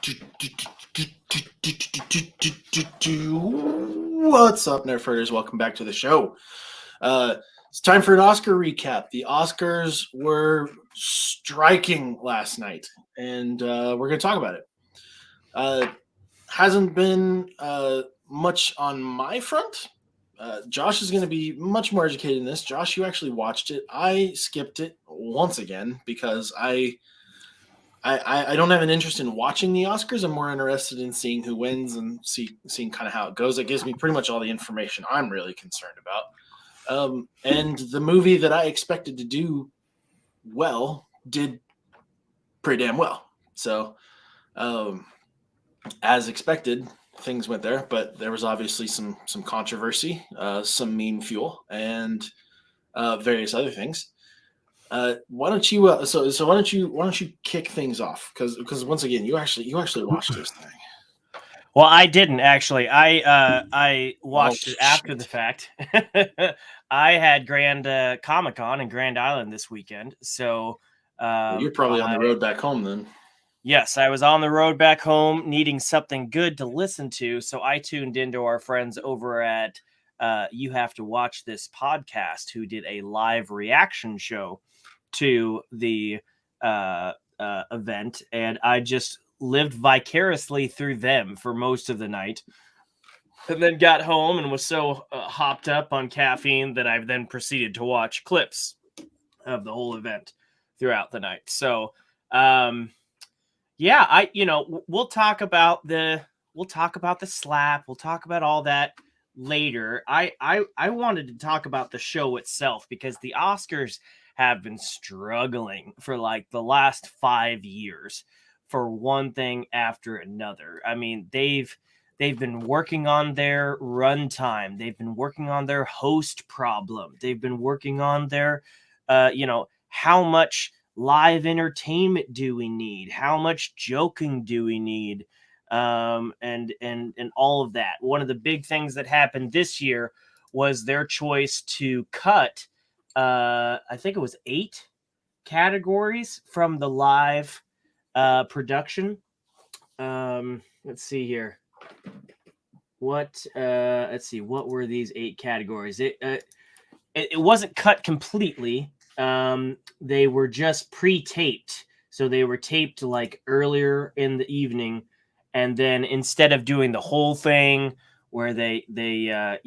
What's up, Nerfers? Welcome back to the show. It's time for an Oscar recap. The Oscars were striking last night, and we're going to talk about it. Hasn't been much on my front. Josh is going to be much more educated in this. Josh, you actually watched it. I skipped it once again because I don't have an interest in watching the Oscars. I'm more interested in seeing who wins and seeing kind of how it goes. It gives me pretty much all the information I'm really concerned about. And the movie that I expected to do well did pretty damn well. So, as expected, things went there, but there was obviously some controversy, some meme fuel, and various other things. Why don't you? Why don't you kick things off? Because once again, you actually watched this thing. Well, I didn't actually. I watched it after the fact. I had Grand Comic-Con in Grand Island this weekend, so You're probably on the road back home then. Yes, I was on the road back home, needing something good to listen to, so I tuned into our friends over at You Have to Watch This podcast, who did a live reaction show to the event, and I just lived vicariously through them for most of the night, and then got home and was so hopped up on caffeine that I then proceeded to watch clips of the whole event throughout the night. So, yeah, we'll talk about the slap. We'll talk about all that later. I wanted to talk about the show itself because the Oscars have been struggling for like the last 5 years for one thing after another. I mean, they've been working on their runtime. They've been working on their host problem. They've been working on their, how much live entertainment do we need? How much joking do we need? And all of that. One of the big things that happened this year was their choice to cut, I think it was 8 categories from the live production. Let's see here. Let's see. What were these 8 categories? It wasn't cut completely. They were just pre-taped. So they were taped like earlier in the evening, and then instead of doing the whole thing where they did a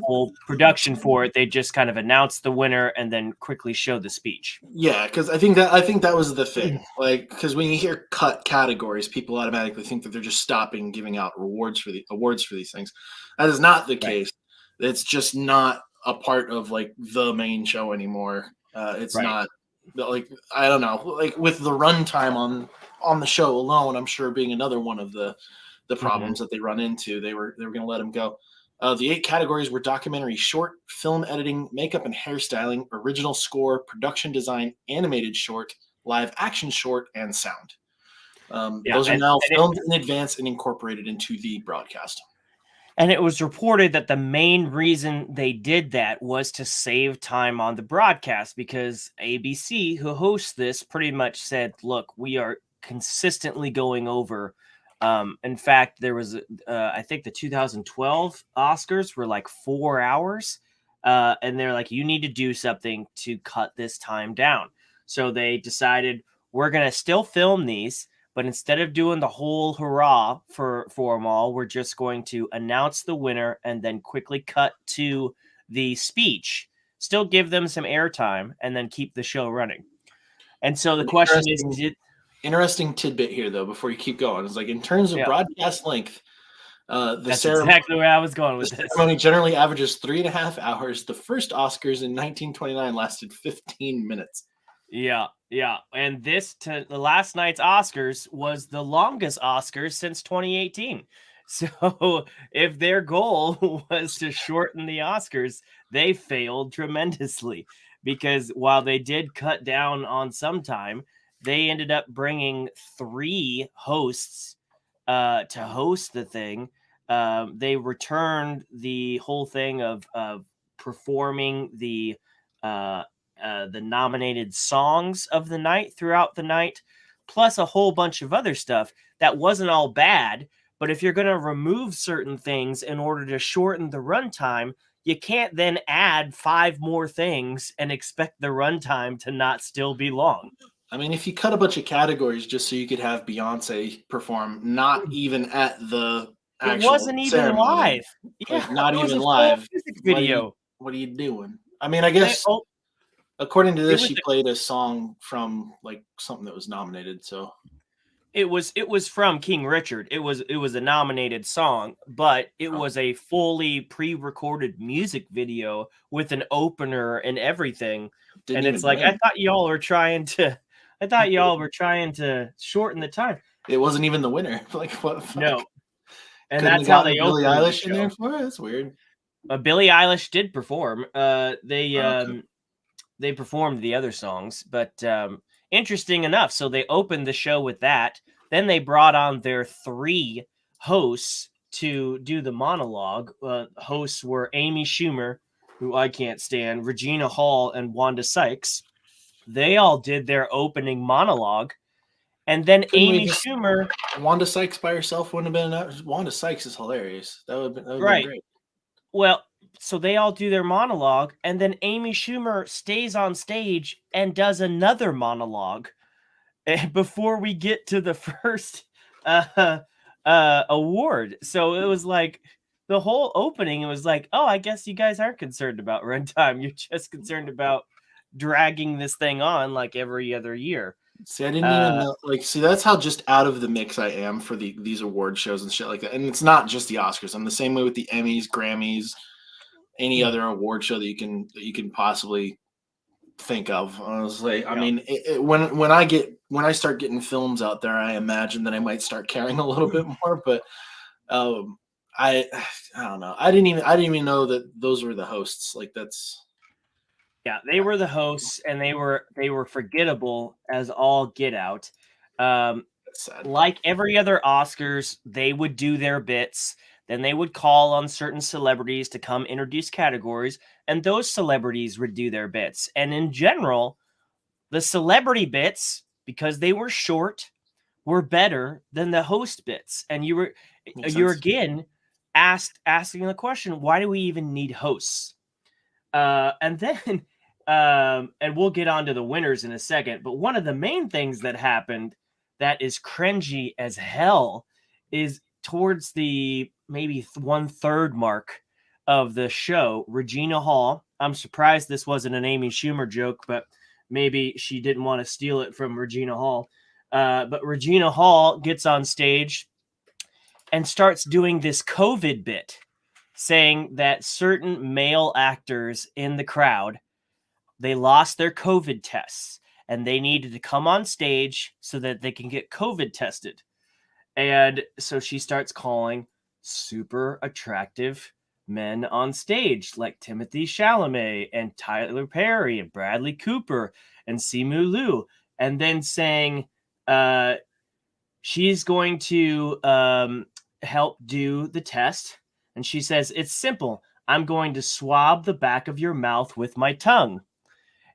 whole production for it, they just kind of announced the winner and then quickly showed the speech. Yeah, because I think that was the thing. Like, because when you hear cut categories, people automatically think that they're just stopping giving out awards for these things. That is not the case. It's just not a part of like the main show anymore. It's not like, I don't know, like with the runtime on the show alone, I'm sure being another one of the problems that they run into, they were going to let them go. The 8 categories were documentary short, film editing, makeup and hairstyling, original score, production design, animated short, live action short, and sound. Those are now filmed in advance and incorporated into the broadcast. And it was reported that the main reason they did that was to save time on the broadcast, because ABC, who hosts this, pretty much said, look, we are consistently going over. In fact, there was, I think the 2012 Oscars were like 4 hours. And they're like, you need to do something to cut this time down. So they decided, we're going to still film these, but instead of doing the whole hurrah for them all, we're just going to announce the winner and then quickly cut to the speech, still give them some airtime, and then keep the show running. And so the question is, interesting tidbit here, though, before you keep going, is like in terms of broadcast length, that's exactly where I was going with this. The ceremony generally averages 3.5 hours. The first Oscars in 1929 lasted 15 minutes. Yeah. And the last night's Oscars was the longest Oscars since 2018. So if their goal was to shorten the Oscars, they failed tremendously, because while they did cut down on some time, they ended up bringing 3 hosts to host the thing. They returned the whole thing of performing the nominated songs of the night throughout the night. plus a whole bunch of other stuff that wasn't all bad. But if you're going to remove certain things in order to shorten the runtime, you can't then add 5 more things and expect the runtime to not still be long. I mean, if you cut a bunch of categories just so you could have Beyonce perform, not even at the It actual wasn't even ceremony, live. Yeah, like not it was even a full live, music video. what are you doing? I mean, I They, guess according to it this, was she played a song from like something that was nominated. So it was from King Richard. It was a nominated song, but it was a fully pre-recorded music video with an opener and everything. didn't And it's even like, win. I thought y'all were trying to shorten the time. It wasn't even the winner. Like what? The fuck? No. And Couldn't that's have how gotten they Billie opened the Eilish in there show. for it. That's weird. Billie Eilish did perform. Okay. They performed the other songs, but interesting enough, so they opened the show with that. Then they brought on their 3 hosts to do the monologue. Hosts were Amy Schumer, who I can't stand, Regina Hall, and Wanda Sykes. They all did their opening monologue, and then Couldn't we Amy just Schumer, Wanda Sykes by herself wouldn't have been enough? Wanda Sykes is hilarious. That would have been right? great. Well, so they all do their monologue, and then Amy Schumer stays on stage and does another monologue before we get to the first award. So it was like the whole opening. It was like, oh, I guess you guys aren't concerned about runtime. You're just concerned about dragging this thing on like every other year. See, I didn't even know. Like, see, that's how just out of the mix I am for these award shows and shit like that. And it's not just the Oscars. I'm the same way with the Emmys, Grammys, any other award show that you can possibly think of. I was like, I mean, when I start getting films out there, I imagine that I might start caring a little bit more. But um, I I don't know. I didn't even know that those were the hosts. Like that's Yeah, they were the hosts, and they were forgettable as all get out. sad. Like every other Oscars, they would do their bits. Then they would call on certain celebrities to come introduce categories, and those celebrities would do their bits. And in general, the celebrity bits, because they were short, were better than the host bits. And Makes you're sense. again asking the question, why do we even need hosts? And then and we'll get on to the winners in a second, but one of the main things that happened that is cringy as hell is towards the maybe 1/3 mark of the show. Regina Hall, I'm surprised this wasn't an Amy Schumer joke, but maybe she didn't want to steal it from Regina Hall. But Regina Hall gets on stage and starts doing this COVID bit, saying that certain male actors in the crowd, they lost their COVID tests and they needed to come on stage so that they can get COVID tested. And so she starts calling super attractive men on stage like Timothy Chalamet and Tyler Perry and Bradley Cooper and Simu Liu, and then saying she's going to help do the test. And she says, it's simple. I'm going to swab the back of your mouth with my tongue.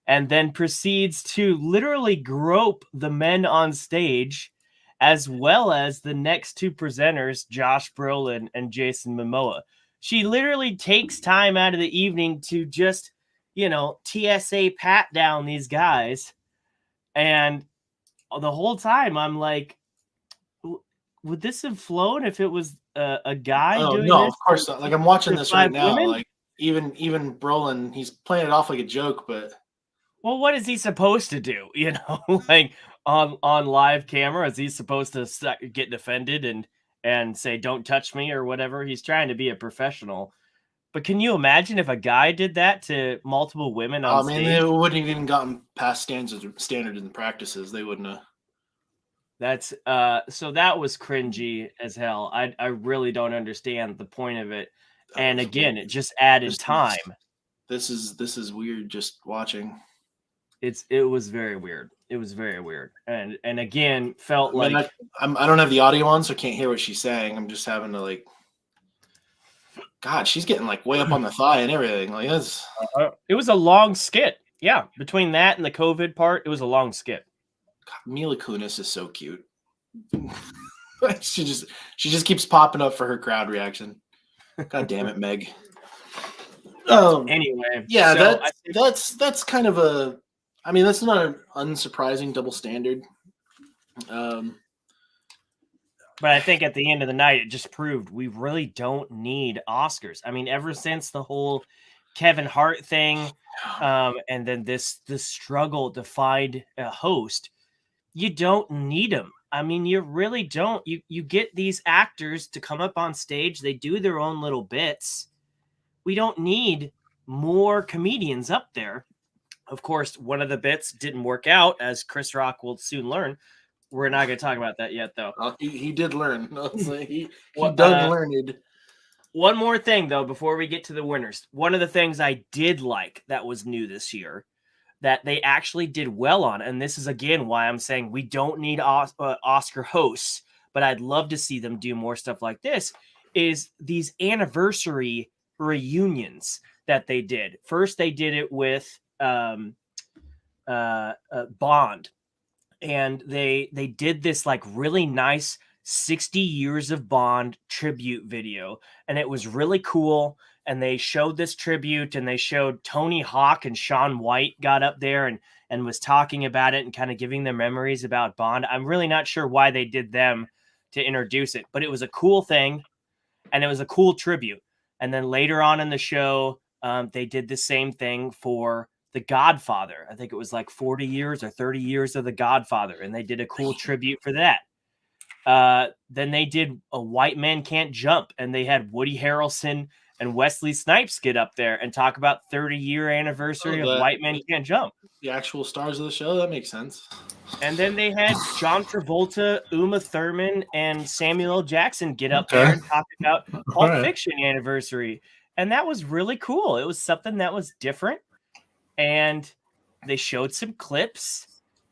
And then proceeds to literally grope the men on stage, as well as the next 2 presenters, Josh Brolin and Jason Momoa. She literally takes time out of the evening to just, TSA pat down these guys. And the whole time I'm like, would this have flown if it was a guy Oh doing no, this of course not. Like I'm watching to this 5 right now. women? Like even Brolin, he's playing it off like a joke, but Well, what is he supposed to do? Like on live camera, is he supposed to get defended and say "Don't touch me" or whatever? He's trying to be a professional. But can you imagine if a guy did that to multiple women on I mean, they stage? wouldn't have even gotten past standards and practices. They wouldn't have. That's so that was cringy as hell. I really don't understand the point of it. That And was again, weird. it just added This time. this is weird. Just watching. It was very weird. It was very weird. And again, felt I mean, like I don't have the audio on, so I can't hear what she's saying. I'm just having to like. God, she's getting like way up on the thigh and everything. Like that's. it was a long skit. Yeah, between that and the COVID part, it was a long skit. Mila Kunis is so cute. she just keeps popping up for her crowd reaction. God damn it, Meg. Anyway, yeah, so that's kind of a. I mean, that's not an unsurprising double standard. But I think at the end of the night, it just proved we really don't need Oscars. I mean, ever since the whole Kevin Hart thing, and then this struggle to find a host, you don't need them. I mean, you really don't. You get these actors to come up on stage. They do their own little bits. We don't need more comedians up there. Of course, one of the bits didn't work out, as Chris Rock will soon learn. We're not going to talk about that yet, though. He did learn. He done learned. One more thing, though, before we get to the winners. One of the things I did like that was new this year that they actually did well on, and this is, again, why I'm saying we don't need Oscar hosts, but I'd love to see them do more stuff like this, is these anniversary reunions that they did. First, they did it with Bond. And they did this like really nice 60 years of Bond tribute video, and it was really cool. And they showed this tribute, and they showed Tony Hawk and Shaun White got up there and was talking about it and kind of giving their memories about Bond. I'm really not sure why they did them to introduce it, but it was a cool thing, and it was a cool tribute. And then later on in the show, they did the same thing for The Godfather. I think it was like 40 years or 30 years of The Godfather, and they did a cool tribute for that. Then they did A White Man Can't Jump, and they had Woody Harrelson and Wesley Snipes get up there and talk about 30-year anniversary of White Men Can't Jump. The actual stars of the show, that makes sense. And then they had John Travolta, Uma Thurman, and Samuel L. Jackson get up there and talk about Pulp Fiction anniversary. And that was really cool. It was something that was different. And they showed some clips.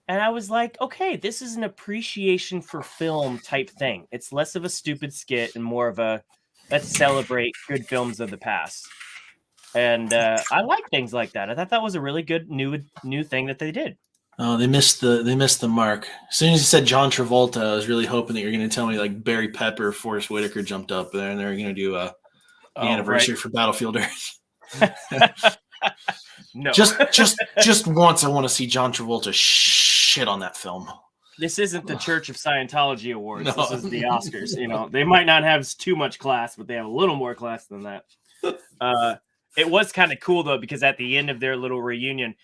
And I was like, okay, this is an appreciation for film type thing. It's less of a stupid skit and more of a let's celebrate good films of the past. And I like things like that. I thought that was a really good new thing that they did. Oh, they missed the mark. As soon as you said John Travolta, I was really hoping that you're going to tell me like Barry Pepper, Forrest Whitaker jumped up there, and they're going to do the anniversary for Battlefield Earth. No, just once, I want to see John Travolta shit on that film. This isn't the Church of Scientology Awards. No. This is the Oscars. You know, they might not have too much class, but they have a little more class than that. It was kind of cool though, because at the end of their little reunion,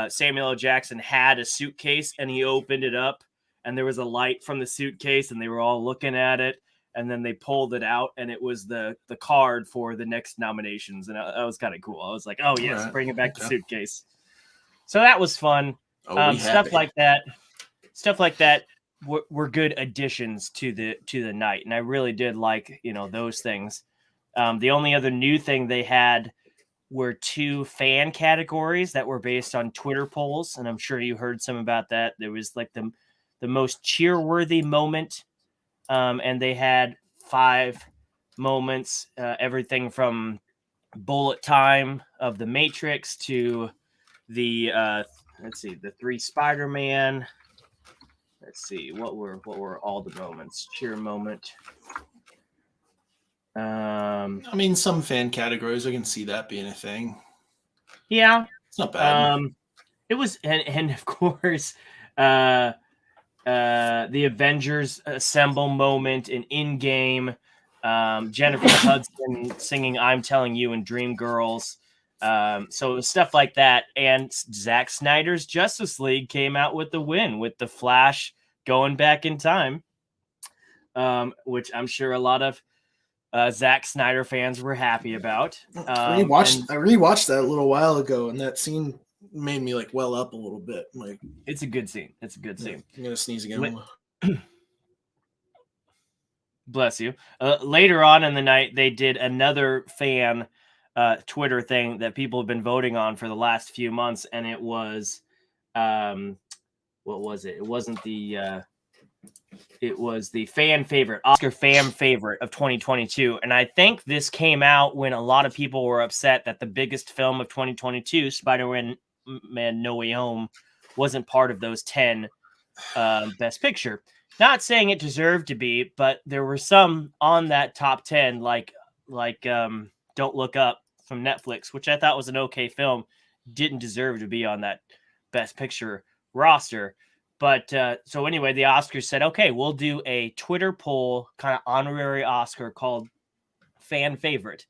Samuel L. Jackson had a suitcase and he opened it up, and there was a light from the suitcase, and they were all looking at it. And then they pulled it out, and it was the card for the next nominations. And that was kind of cool. I was like, oh, yes, right. Bringing back the suitcase. So that was fun. Stuff like that were good additions to the night. And I really did like, those things. The only other new thing they had were 2 fan categories that were based on Twitter polls. And I'm sure you heard some about that. There was like the most cheer-worthy moment. And they had 5 moments, everything from bullet time of the Matrix to the the 3 Spider-Man. Let's see, what were all the moments? Cheer moment. I mean, some fan categories, I can see that being a thing. Yeah, it's not bad. It was, and of course, the Avengers Assemble moment in Endgame, Jennifer Hudson singing I'm Telling You and Dreamgirls. So stuff like that. And Zack Snyder's Justice League came out with the win, with the Flash going back in time, which I'm sure a lot of Zack Snyder fans were happy about. I rewatched that a little while ago, and that scene made me like well up a little bit. Like, it's a good scene. I'm gonna sneeze again. Bless you. Later on in the night, they did another fan Twitter thing that people have been voting on for the last few months, and it was what was it? It wasn't the it was the Oscar fan favorite of 2022. And I think this came out when a lot of people were upset that the biggest film of 2022, Spider-Man No Way Home, wasn't part of those 10 Best Picture. Not saying it deserved to be, but there were some on that top 10, like Don't Look Up from Netflix, which I thought was an okay film, didn't deserve to be on that Best Picture roster. But so anyway, the Oscars said, okay, we'll do a Twitter poll, kind of honorary Oscar called Fan Favorite.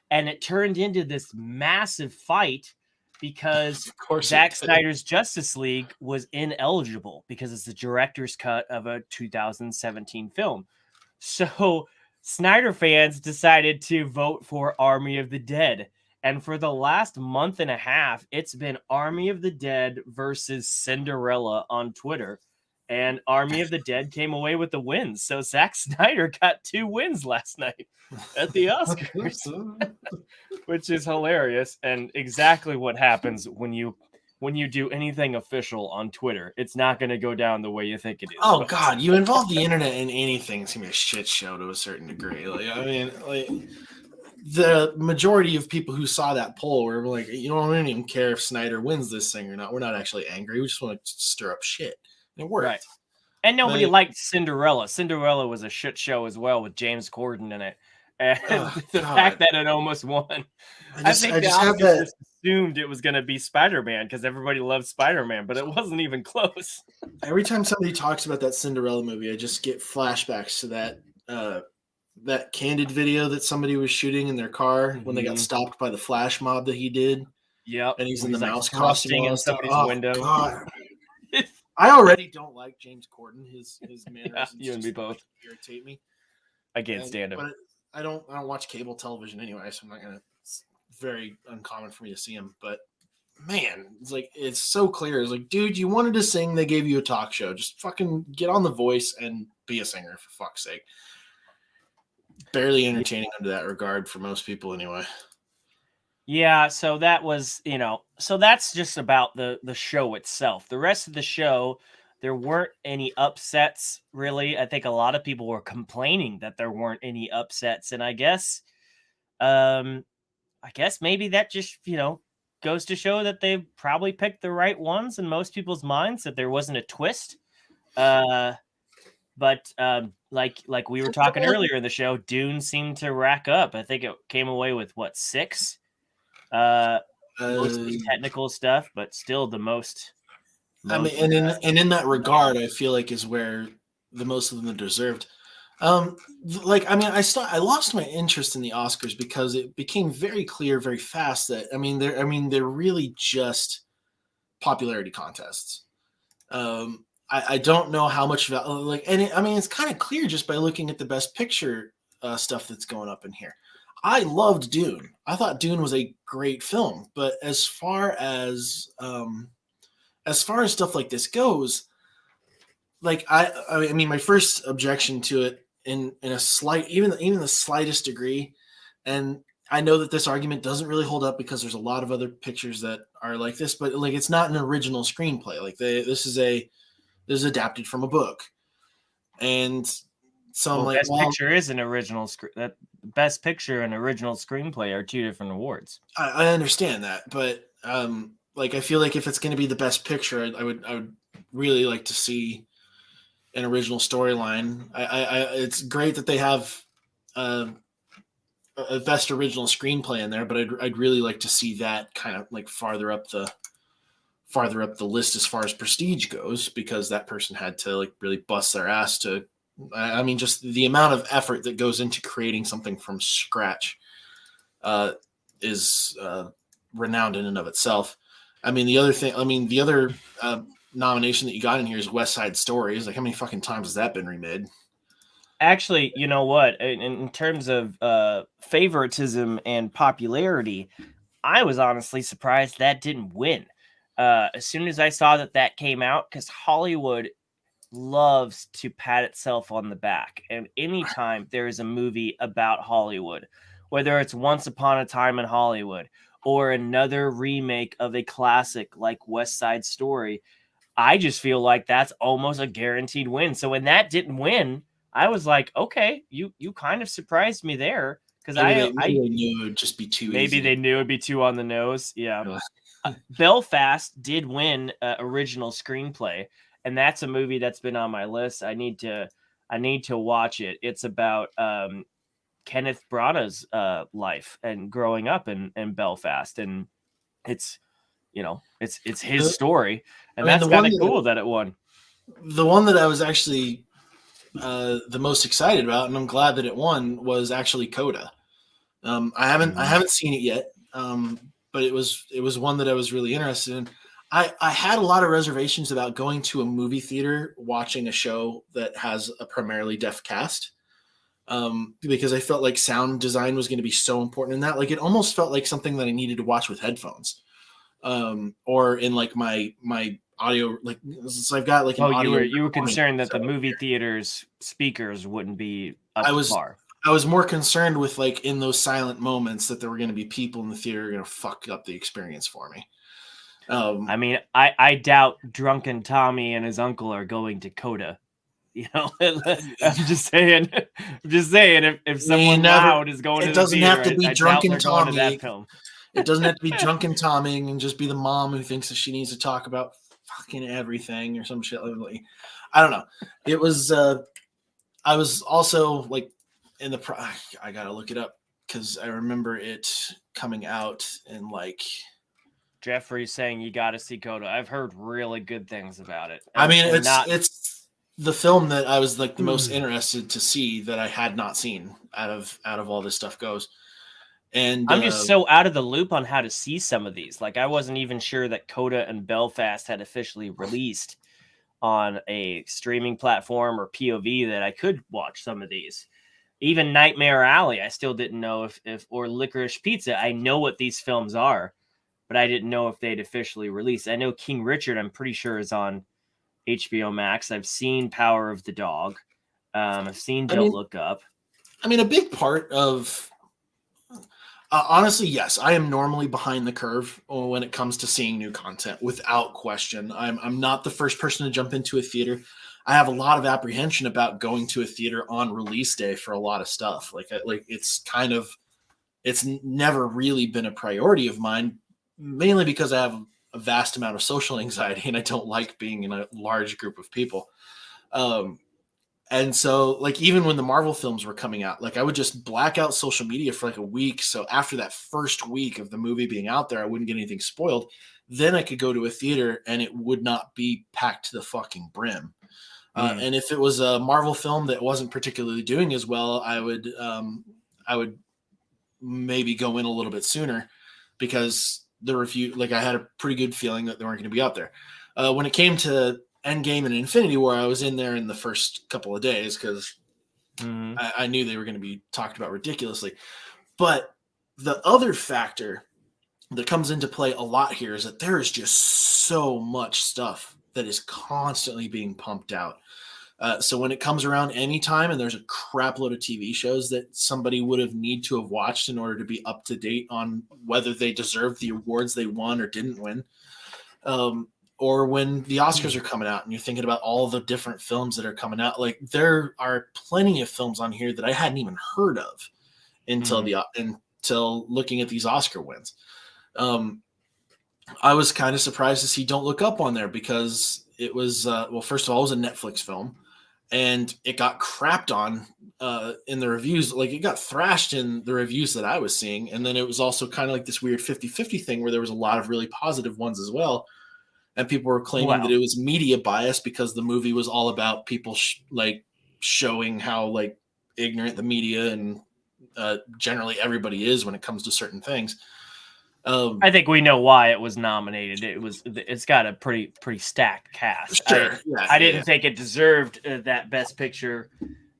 And it turned into this massive fight because Of course Zack it did. Snyder's Justice League was ineligible because it's the director's cut of a 2017 film. So Snyder fans decided to vote for Army of the Dead. And for the last month and a half, it's been Army of the Dead versus Cinderella on Twitter. And Army of the Dead came away with the wins. So Zack Snyder got 2 wins last night at the Oscars, which is hilarious and exactly what happens when you do anything official on Twitter. It's not going to go down the way you think it is. Oh folks. God, you involve the internet in anything, it's gonna be a shit show to a certain degree. Like, I mean, like the majority of people who saw that poll were like, you know, we don't even care if Snyder wins this thing or not. We're not actually angry. We just want to stir up shit. And it worked. Right. And nobody Like, liked Cinderella. Cinderella was a shit show as well with James Corden in it. And oh, the God. fact that it almost won, I think the have Oscars that. just assumed it was going to be Spider-Man because everybody loved Spider-Man, but it wasn't even close. Every time somebody talks about that Cinderella movie, I just get flashbacks to that candid video that somebody was shooting in their car when they got stopped by the flash mob that he did. Yep. And he's When in the like mouse thrusting costume in and stuff. somebody's Oh, window. God. I already don't like James Corden. His mannerisms you and me both. irritate me. I can't stand him. But I don't watch cable television anyway, so I'm not gonna. It's very uncommon for me to see him. But man, it's so clear. It's like, dude, you wanted to sing, they gave you a talk show. Just fucking get on The Voice and be a singer, for fuck's sake. Barely entertaining under that regard for most people, anyway. Yeah, so that was, so that's just about the show itself. The rest of the show, there weren't any upsets, really. I think a lot of people were complaining that there weren't any upsets, and I guess maybe that just, goes to show that they probably picked the right ones in most people's minds, that there wasn't a twist. But like we were talking earlier in the show, Dune seemed to rack up. I think it came away with 6? Mostly technical stuff, but still the most. I mean, and in that regard, I feel like is where the most of them are deserved. I lost my interest in the Oscars because it became very clear very fast that they're really just popularity contests. I don't know how much it's kind of clear just by looking at the Best Picture stuff that's going up in here. I loved Dune. I thought Dune was a great film, but as far as stuff like this goes, my first objection to it in a slight, even the slightest degree, and I know that this argument doesn't really hold up because there's a lot of other pictures that are like this, but it's not an original screenplay. This is adapted from a book, and so I'm Best Picture is an original that Best Picture and original screenplay are 2 different awards. I understand that, but I feel like if it's going to be the Best Picture, I would really like to see an original storyline. It's great that they have a Best Original Screenplay in there, but I'd really like to see that kind of farther up the list as far as prestige goes, because that person had to really bust their ass to. Just the amount of effort that goes into creating something from scratch is renowned in and of itself. The other nomination that you got in here is West Side Story. How many fucking times has that been remade? Actually, you know what? In terms of favoritism and popularity, I was honestly surprised that didn't win. As soon as I saw that came out, because Hollywood loves to pat itself on the back, and anytime there is a movie about Hollywood, whether it's Once Upon a Time in Hollywood or another remake of a classic like West Side Story, I just feel like that's almost a guaranteed win. So when that didn't win, I was like, okay, you kind of surprised me there, because maybe they knew it would just be too easy. Maybe they knew it'd be too on the nose. Yeah. Belfast did win original screenplay, and that's a movie that's been on my list. I need to watch it. It's about Kenneth Branagh's life and growing up in Belfast, and it's it's his The, story, I and mean, that's kind of cool that it won. the one that I was actually the most excited about, and I'm glad that it won, was actually Coda. I haven't seen it yet, but it was one that I was really interested in. I had a lot of reservations about going to a movie theater watching a show that has a primarily deaf cast, because I felt like sound design was going to be so important in that. Like, it almost felt like something that I needed to watch with headphones, or in like my audio. Like, so I've got like an audio. You were concerned that the movie theater's speakers wouldn't be up I to was par. I was more concerned with, like, in those silent moments that there were going to be people in the theater going to fuck up the experience for me. I mean, I doubt Drunken Tommy and his uncle are going to Coda. You know, I'm just saying. I'm just saying. If someone loud is going to It the doesn't have theater, to be I doubt Drunken they're going to Tommy. that film. It doesn't have to be Drunken Tommy and just be the mom who thinks that she needs to talk about fucking everything or some shit. Like, I don't know. It was. I was also like in the. I gotta look it up because I remember it coming out in like. Jeffrey's saying you got to see Coda. I've heard really good things about it. I mean, and not it's the film that I was like the most interested to see that I had not seen out of all this stuff goes. And I'm just so out of the loop on how to see some of these. Like, I wasn't even sure that Coda and Belfast had officially released on a streaming platform or POV that I could watch some of these. Even Nightmare Alley, I still didn't know if or Licorice Pizza. I know what these films are, but I didn't know if they'd officially released. I know King Richard, I'm pretty sure, is on HBO Max. I've seen Power of the Dog. I've seen Don't Look Up. I mean, a big part of honestly, yes, I am normally behind the curve when it comes to seeing new content, without question. I'm not the first person to jump into a theater. I have a lot of apprehension about going to a theater on release day for a lot of stuff. Like it's never really been a priority of mine, mainly because I have a vast amount of social anxiety and I don't like being in a large group of people. And so, like, even when the Marvel films were coming out, like, I would just black out social media for like a week. So after that first week of the movie being out there, I wouldn't get anything spoiled. Then I could go to a theater and it would not be packed to the fucking brim. And if it was a Marvel film that wasn't particularly doing as well, I would maybe go in a little bit sooner because the review, like, I had a pretty good feeling that they weren't going to be out there. When it came to Endgame and Infinity War, I was in there in the first couple of days because I knew they were going to be talked about ridiculously. But the other factor that comes into play a lot here is that there is just so much stuff that is constantly being pumped out. So when it comes around anytime and there's a crap load of TV shows that somebody would have need to have watched in order to be up to date on whether they deserved the awards they won or didn't win, or when the Oscars are coming out and you're thinking about all the different films that are coming out, like, there are plenty of films on here that I hadn't even heard of until looking at these Oscar wins. I was kind of surprised to see Don't Look Up on there because it was well, first of all, it was a Netflix film and it got crapped on in the reviews. Like, it got thrashed in the reviews that I was seeing, and then it was also kind of like this weird 50-50 thing where there was a lot of really positive ones as well. And people were claiming that it was media bias because the movie was all about people showing how, like, ignorant the media and generally everybody is when it comes to certain things. I think we know why it was nominated. It's got a pretty stacked cast. Sure. I didn't think it deserved that Best Picture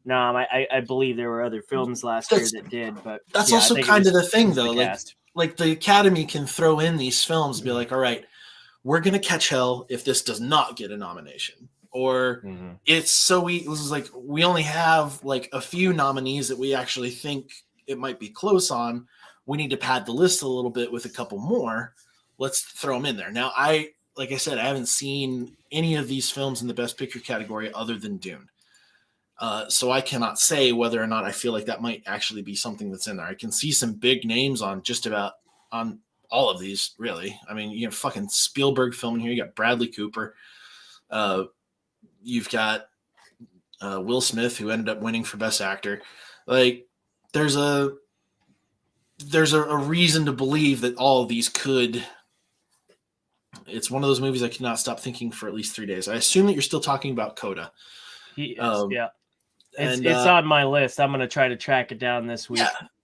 nom. I believe there were other films last year that did, but that's also kind of the thing, though. Cast. Like the Academy can throw in these films and be like, all right, we're going to catch hell if this does not get a nomination. Or it's so we only have like a few nominees that we actually think it might be close on. We need to pad the list a little bit with a couple more. Let's throw them in there. Now, like I said, I haven't seen any of these films in the Best Picture category other than Dune. So I cannot say whether or not I feel like that might actually be something that's in there. I can see some big names on just about on all of these, really. I mean, you have fucking Spielberg film in here. You got Bradley Cooper. You've got Will Smith, who ended up winning for Best Actor. Like, there's a reason to believe that all of these could. It's one of those movies I could not stop thinking for at least 3 days. I assume that you're still talking about Coda. He is, yeah. And it's on my list. I'm gonna try to track it down this week.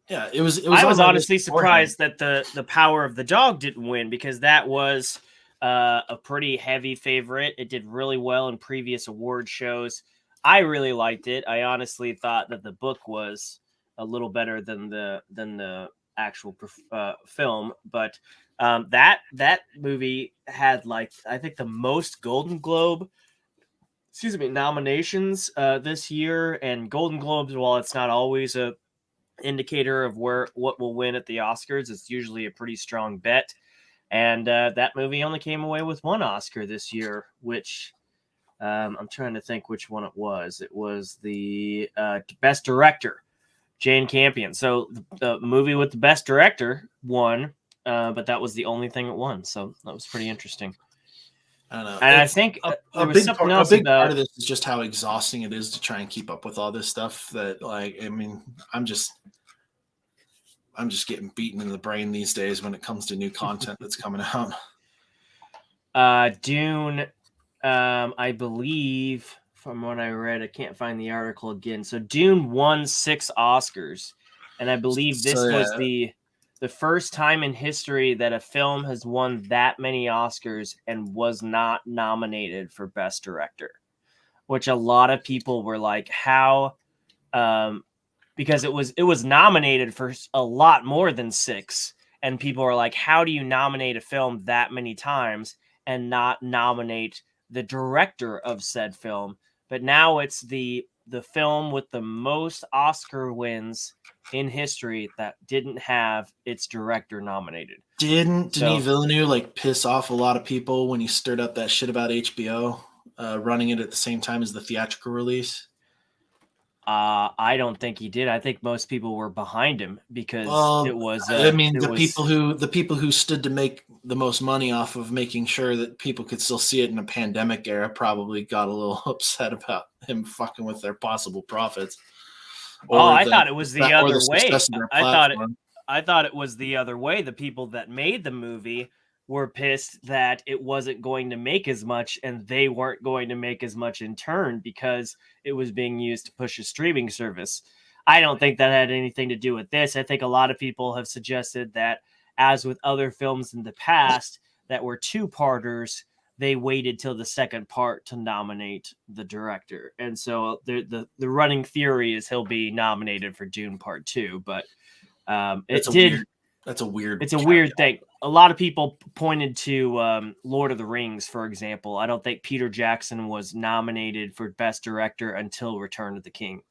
Yeah. It was. I was honestly surprised that the Power of the Dog didn't win, because that was a pretty heavy favorite. It did really well in previous award shows. I really liked it. I honestly thought that the book was a little better than the actual film, but that movie had, like, I think the most Golden Globe nominations this year. And Golden Globes, while it's not always a indicator of what will win at the Oscars, it's usually a pretty strong bet. And that movie only came away with one Oscar this year, which I'm trying to think which one it was. It was the Best Director, Jane Campion. So the movie with the Best Director won, but that was the only thing it won. So that was pretty interesting. I don't know. And I think a big part of this is just how exhausting it is to try and keep up with all this stuff. That, like, I mean, I'm just getting beaten in the brain these days when it comes to new content that's coming out. Dune, I believe, from what I read, I can't find the article again. So Dune won 6 Oscars, and I believe this was the first time in history that a film has won that many Oscars and was not nominated for Best Director, which a lot of people were like, how? Because it was nominated for a lot more than 6, and people are like, how do you nominate a film that many times and not nominate the director of said film? But now it's the film with the most Oscar wins in history that didn't have its director nominated. Didn't Denis Villeneuve piss off a lot of people when he stirred up that shit about HBO running it at the same time as the theatrical release? I don't think he did. I think most people were behind him because it was. The people who stood to make the most money off of making sure that people could still see it in a pandemic era probably got a little upset about him fucking with their possible profits. I thought it was the other way. I thought it was the other way. The people that made the movie were pissed that it wasn't going to make as much, and they weren't going to make as much in turn because it was being used to push a streaming service. I don't think that had anything to do with this. I think a lot of people have suggested that, as with other films in the past that were 2-parters, they waited till the second part to nominate the director. And so the running theory is he'll be nominated for Dune Part 2, but it's a weird thing. A lot of people pointed to Lord of the Rings, for example. I don't think Peter Jackson was nominated for Best Director until Return of the King.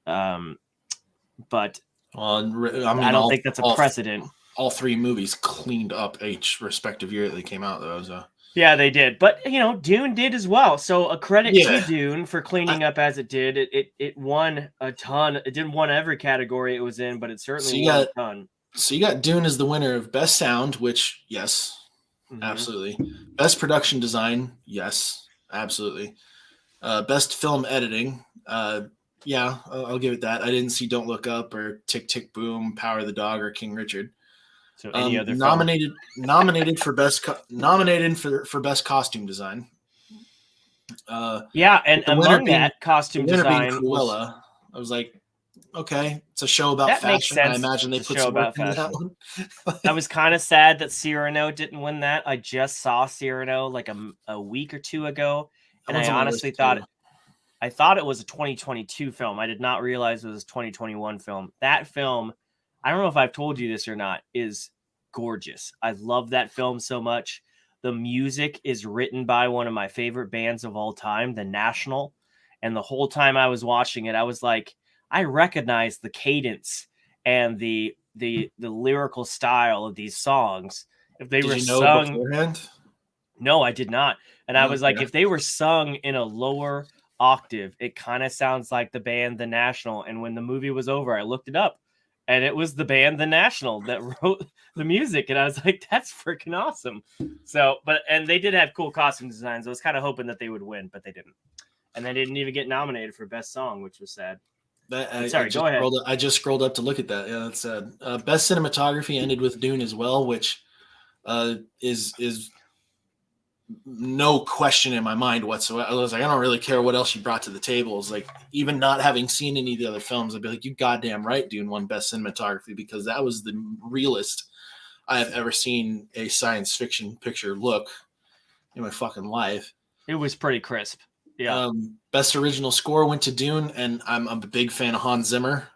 But I don't think that's a precedent. All 3 movies cleaned up each respective year that they came out, though. So. Yeah, they did. But, Dune did as well. So a credit to Dune for cleaning up as it did. It won a ton. It didn't win every category it was in, but it certainly won a ton. So you got Dune as the winner of Best Sound, which, yes, absolutely. Best Production Design, yes, absolutely. Best Film Editing, yeah, I'll give it that. I didn't see Don't Look Up or Tick Tick Boom, Power of the Dog, or King Richard. So any other nominated for best for best costume design. And among that costume design, Cruella. I was like, okay, it's a show about fashion. I imagine they put some work into that one. I was kind of sad that Cyrano didn't win that. I just saw Cyrano like a week or 2 ago, and I honestly thought it was a 2022 film. I did not realize it was a 2021 film. That film, I don't know if I've told you this or not, is gorgeous. I love that film so much. The music is written by one of my favorite bands of all time, The National. And the whole time I was watching it, I was like, I recognize the cadence and the lyrical style of these songs. If they were sung beforehand? No, I did not. And I was like, if they were sung in a lower octave, it kind of sounds like the band The National. And when the movie was over, I looked it up, and it was the band The National that wrote the music. And I was like, that's freaking awesome. So, and they did have cool costume designs. I was kind of hoping that they would win, but they didn't. and they didn't even get nominated for Best Song, which was sad. Sorry, go ahead. I just scrolled up to look at that. Yeah, that's sad. Best cinematography ended with Dune as well, which is no question in my mind whatsoever. I was like, I don't really care what else you brought to the table. It's like, even not having seen any of the other films, I'd be like, you goddamn right, Dune won Best Cinematography, because that was the realest I have ever seen a science fiction picture look in my fucking life. It was pretty crisp. Yeah. Best original score went to Dune, and I'm a big fan of Hans Zimmer.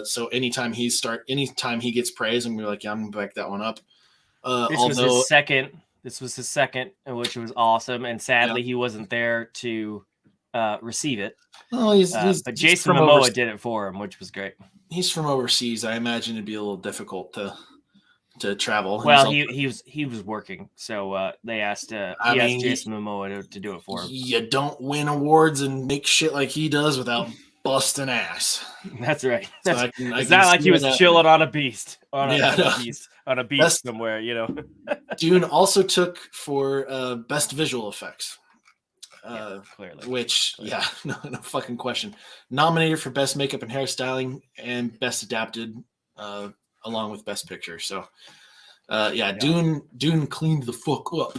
So anytime he gets praise, I'm gonna be like, yeah, I'm gonna back that one up. This was his second, which was awesome, and sadly he wasn't there to receive it. Oh, but Jason Momoa did it for him, which was great. He's from overseas. I imagine it'd be a little difficult to travel. Well, he was working, so they asked Jason Momoa to do it for him. You don't win awards and make shit like he does without busting ass. That's right. It's not like he was chilling on a beast on a beach somewhere, you know. Dune also took for best visual effects. Clearly. Which, no fucking question. Nominated for best makeup and hairstyling and best adapted, along with best picture. So, Dune cleaned the fuck up.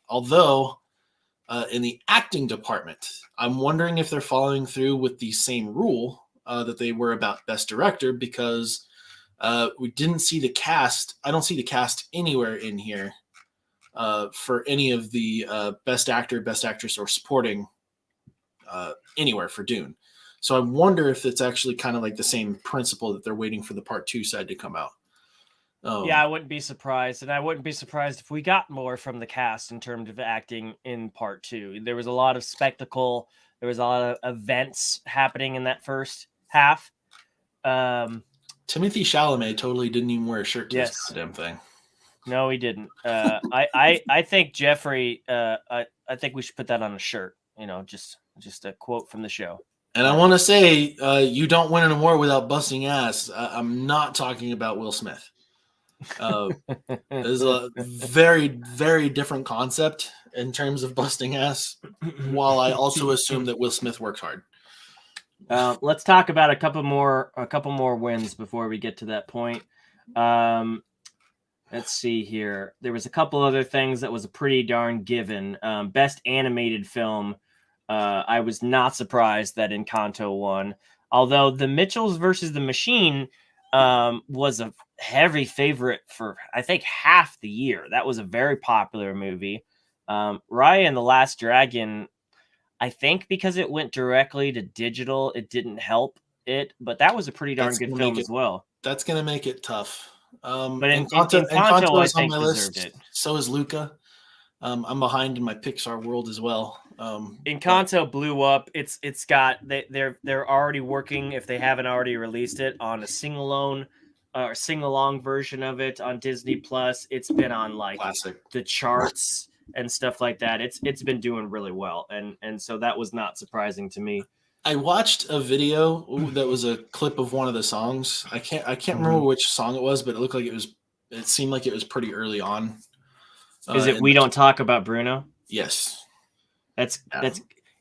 Although, in the acting department, I'm wondering if they're following through with the same rule that they were about best director, because we didn't see the cast. I don't see the cast anywhere in here. For any of the best actor, best actress, or supporting anywhere for Dune. So I wonder if it's actually kind of like the same principle that they're waiting for the part 2 side to come out. I wouldn't be surprised. And I wouldn't be surprised if we got more from the cast in terms of acting in part 2. There was a lot of spectacle. There was a lot of events happening in that first half. Timothée Chalamet totally didn't even wear a shirt to this goddamn thing. No, he didn't. I think Jeffrey. I think we should put that on a shirt. You know, just a quote from the show. And I want to say, you don't win an award without busting ass. I'm not talking about Will Smith. There's a very, very different concept in terms of busting ass. While I also assume that Will Smith worked hard. Let's talk about a couple more wins before we get to that point. Let's see here. There was a couple other things that was a pretty darn given. Best animated film. I was not surprised that Encanto won. Although The Mitchells versus the Machine was a heavy favorite for, I think, half the year. That was a very popular movie. Raya and the Last Dragon, I think because it went directly to digital, it didn't help it. But that was a pretty darn good film as well. That's going to make it tough. But Encanto, I think, deserved it. So is Luca. I'm behind in my Pixar world as well. Encanto blew up. It's got they're already working, if they haven't already released it, on a sing-along version of it on Disney Plus. It's been on like the charts and stuff like that. It's been doing really well, and so that was not surprising to me. I watched a video that was a clip of one of the songs. I can't remember which song it was, but it looked like it seemed like it was pretty early on. Is it We Don't Talk About Bruno? Yes. That's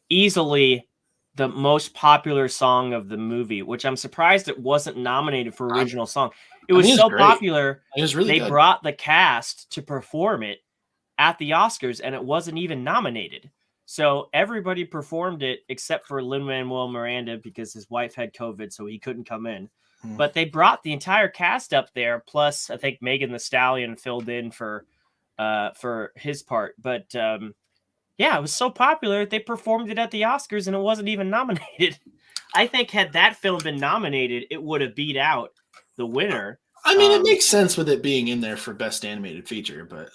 easily the most popular song of the movie, which I'm surprised it wasn't nominated for original song. It was so popular. It was really good. They brought the cast to perform it at the Oscars, and it wasn't even nominated. So everybody performed it except for Lin-Manuel Miranda because his wife had COVID, so he couldn't come in. But they brought the entire cast up there. Plus, I think Megan Thee Stallion filled in for his part. But it was so popular they performed it at the Oscars, and it wasn't even nominated. I think had that film been nominated, it would have beat out the winner. I mean, it makes sense with it being in there for best animated feature, but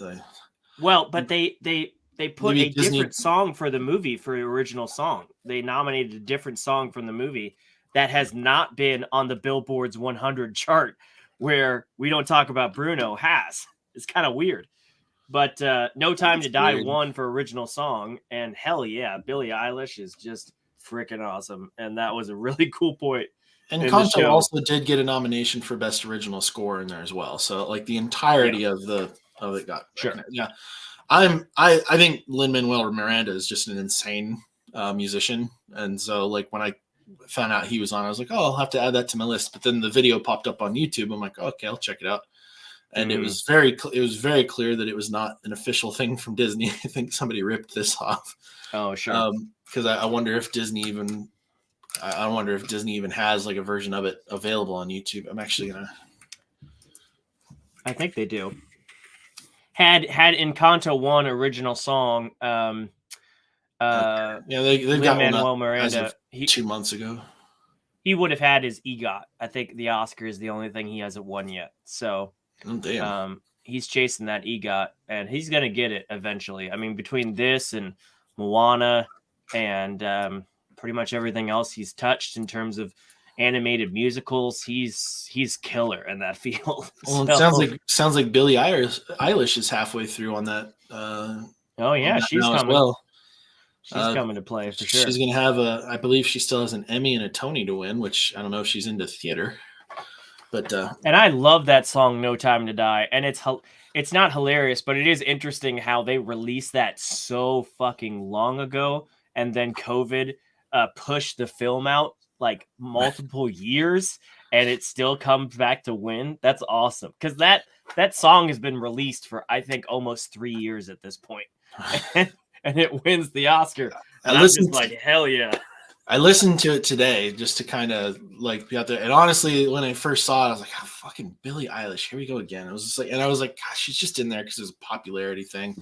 but they put a different song for the movie for the original song. They nominated a different song from the movie that has not been on the Billboard's 100 chart, where We Don't Talk About Bruno has. It's kind of weird. But No Time to Die won for original song, and hell yeah, Billie Eilish is just freaking awesome, and that was a really cool point. And Encanto also did get a nomination for best original score in there as well. So like the entirety of it got sure. Yeah. I think Lin-Manuel Miranda is just an insane musician, and so like when I found out he was on, I was like, oh, I'll have to add that to my list. But then the video popped up on YouTube. I'm like, okay, I'll check it out. And it was very clear that it was not an official thing from Disney. I think somebody ripped this off. Oh, sure. Because I wonder if Disney even has like a version of it available on YouTube. I'm actually gonna. I think they do. Had Encanto one original song. Yeah, they've got Lin-Manuel Miranda. 2 months ago. He would have had his EGOT. I think the Oscar is the only thing he hasn't won yet. So, he's chasing that EGOT, and he's gonna get it eventually. I mean, between this and Moana, and pretty much everything else he's touched in terms of animated musicals, he's killer in that field. Well, it sounds like Billie Eilish is halfway through on that. Oh yeah, she's coming. Well. She's coming to play for sure. She's gonna have I believe she still has an Emmy and a Tony to win, which I don't know if she's into theater. But and I love that song "No Time to Die," and it's not hilarious, but it is interesting how they released that so fucking long ago, and then COVID pushed the film out like multiple years, and it still comes back to win. That's awesome, because that song has been released for I think almost 3 years at this point. And it wins the Oscar. And I'm just like, hell yeah. I listened to it today just to kind of like be out there. And honestly, when I first saw it, I was like, oh, fucking Billie Eilish, here we go again. It was just like, and I was like, gosh, she's just in there because it's a popularity thing.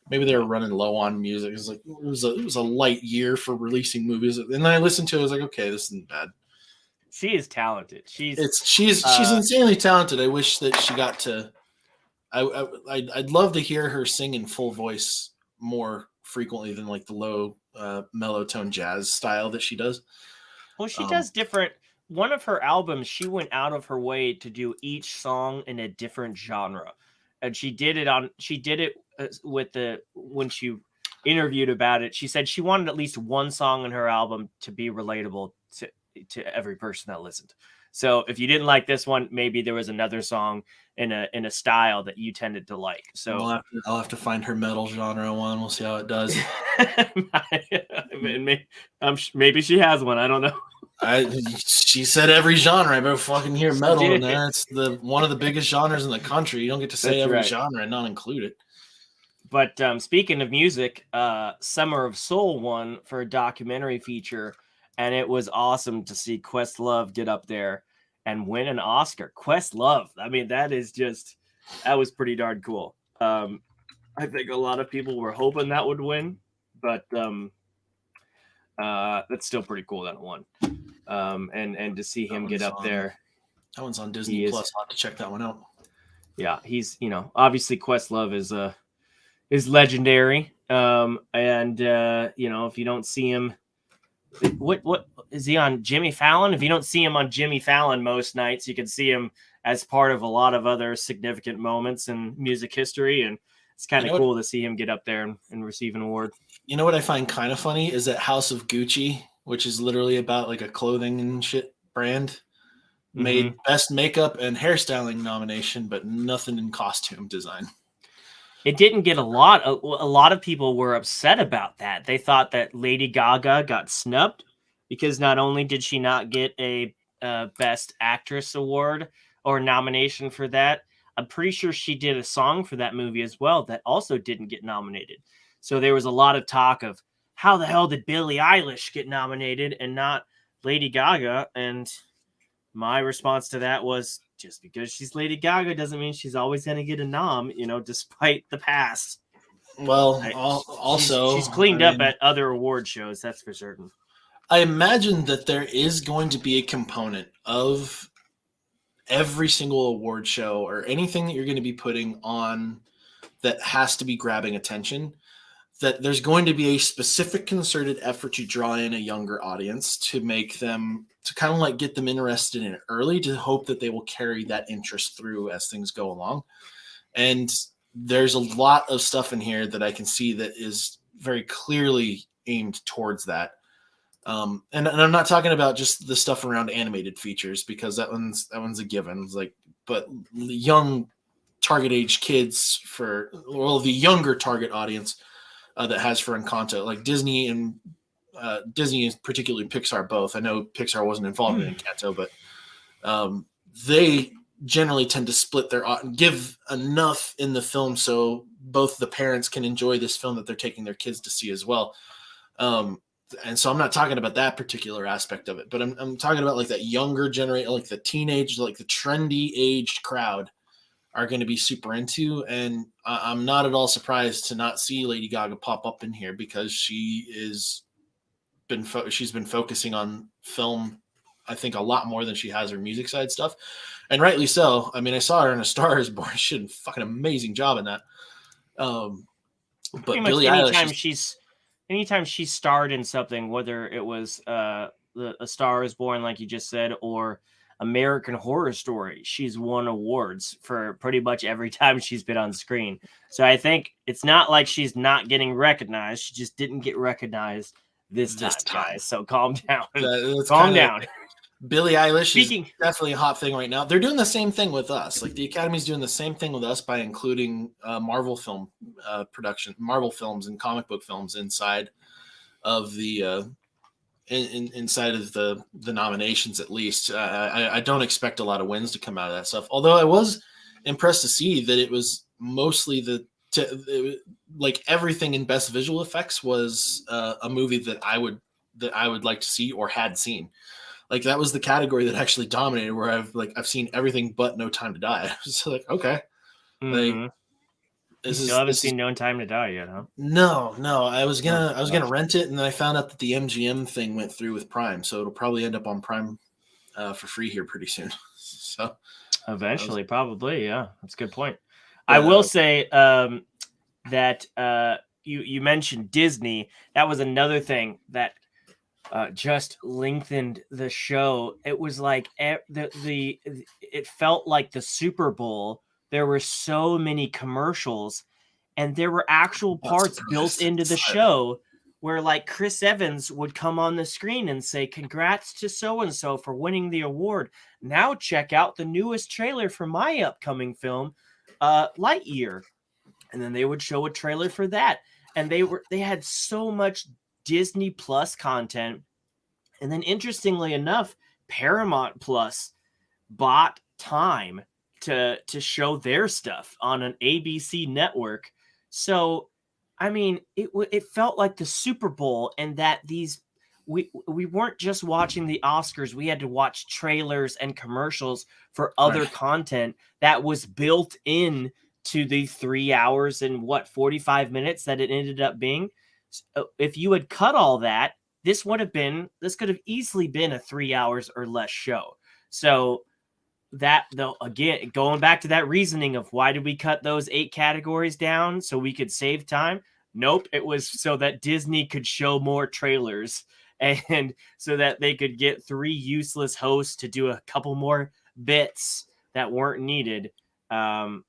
Maybe they were running low on music. It was like it was a light year for releasing movies. And then I listened to it, I was like, okay, this isn't bad. She is talented. She's insanely talented. I wish that she got to. I'd love to hear her sing in full voice more frequently than like the low mellow tone jazz style that she does. Well, she does different. One of her albums, she went out of her way to do each song in a different genre, and she did it with when she interviewed about it. She said she wanted at least one song in her album to be relatable to every person that listened. So if you didn't like this one, maybe there was another song in a style that you tended to like. So I'll have to find her metal genre one. We'll see how it does. Maybe she has one. I don't know. She said every genre. I better fucking hear metal in there. It's one of the biggest genres in the country. You don't get to say every genre and not include it. But speaking of music, Summer of Soul won for a documentary feature. And it was awesome to see Questlove get up there and win an Oscar. Questlove. I mean, that was pretty darn cool. I think a lot of people were hoping that would win, but that's still pretty cool that it won. And to see him get up there. That one's on Disney Plus. I'll have to check that one out. Yeah, he's, obviously Questlove is legendary. And if you don't see him, what is he on Jimmy Fallon? If you don't see him on Jimmy Fallon most nights, you can see him as part of a lot of other significant moments in music history, and it's kind of cool to see him get up there and receive an award. You know what I find kind of funny is that House of Gucci, which is literally about like a clothing and shit brand, made best makeup and hairstyling nomination, but nothing in costume design. It didn't get a lot of people were upset about that. They thought that Lady Gaga got snubbed because not only did she not get a Best Actress award or nomination for that, I'm pretty sure she did a song for that movie as well that also didn't get nominated. So there was a lot of talk of how the hell did Billie Eilish get nominated and not Lady Gaga? And my response to that was, just because she's Lady Gaga doesn't mean she's always going to get a nom, despite the past. Well, she's cleaned up at other award shows, that's for certain. I imagine that there is going to be a component of every single award show or anything that you're going to be putting on that has to be grabbing attention, that there's going to be a specific concerted effort to draw in a younger audience to make them, to kind of like get them interested in it early, to hope that they will carry that interest through as things go along. And there's a lot of stuff in here that I can see that is very clearly aimed towards that. And I'm not talking about just the stuff around animated features, because that one's a given. It's like, but young target age kids the younger target audience that has for Encanto, like Disney and Disney, particularly Pixar, both. I know Pixar wasn't involved in Encanto, but they generally tend to split their give enough in the film so both the parents can enjoy this film that they're taking their kids to see as well. And so I'm not talking about that particular aspect of it, but I'm talking about like that younger generation, like the teenage, like the trendy aged crowd are going to be super into. And I'm not at all surprised to not see Lady Gaga pop up in here because she's been focusing on film, I think, a lot more than she has her music side stuff, and rightly so. I mean, I saw her in A Star Is Born. She did a fucking amazing job in that. But Billie Eilish, anytime she starred in something, whether it was A Star Is Born, like you just said, or American Horror Story, she's won awards for pretty much every time she's been on screen. So I think it's not like she's not getting recognized. She just didn't get recognized this time, guys. So calm down. Calm down. Billie Eilish is definitely a hot thing right now. They're doing the same thing with us. Like the Academy's doing the same thing with us by including Marvel film production, Marvel films and comic book films inside of the inside of the nominations. At least I don't expect a lot of wins to come out of that stuff. Although I was impressed to see that it was mostly like everything in Best Visual Effects was a movie that I would like to see or had seen. Like that was the category that actually dominated, where I've seen everything but No Time to Die. So like, okay, like you still haven't seen No Time to Die yet, huh? No. I was gonna rent it, and then I found out that the MGM thing went through with Prime, so it'll probably end up on Prime for free here pretty soon. So eventually, probably, yeah, that's a good point. I will say that you mentioned Disney. That was another thing that just lengthened the show. It was like it felt like the Super Bowl. There were so many commercials, and there were actual parts built into the show where like Chris Evans would come on the screen and say, "Congrats to so-and-so for winning the award. Now check out the newest trailer for my upcoming film, Lightyear." And then they would show a trailer for that. And they had so much Disney Plus content. And then interestingly enough, Paramount Plus bought time to show their stuff on an ABC network. So, I mean, it felt like the Super Bowl, and that we weren't just watching the Oscars. We had to watch trailers and commercials for other content that was built in to the 3 hours and 45 minutes that it ended up being. So if you had cut all that, this could have easily been a 3 hours or less show. So that, though, again, going back to that reasoning of why did we cut those 8 categories down so we could save time? Nope. It was so that Disney could show more trailers, and so that they could get 3 useless hosts to do a couple more bits that weren't needed. It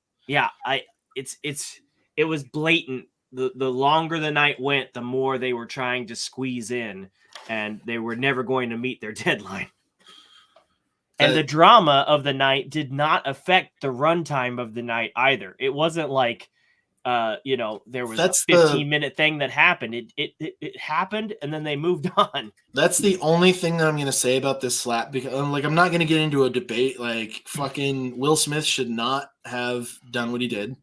was blatant. The longer the night went, the more they were trying to squeeze in, and they were never going to meet their deadline. And the drama of the night did not affect the runtime of the night either. It wasn't like, there was a 15-minute thing that happened. It happened, and then they moved on. That's the only thing that I'm going to say about this slap, because I'm not going to get into a debate. Like, fucking Will Smith should not have done what he did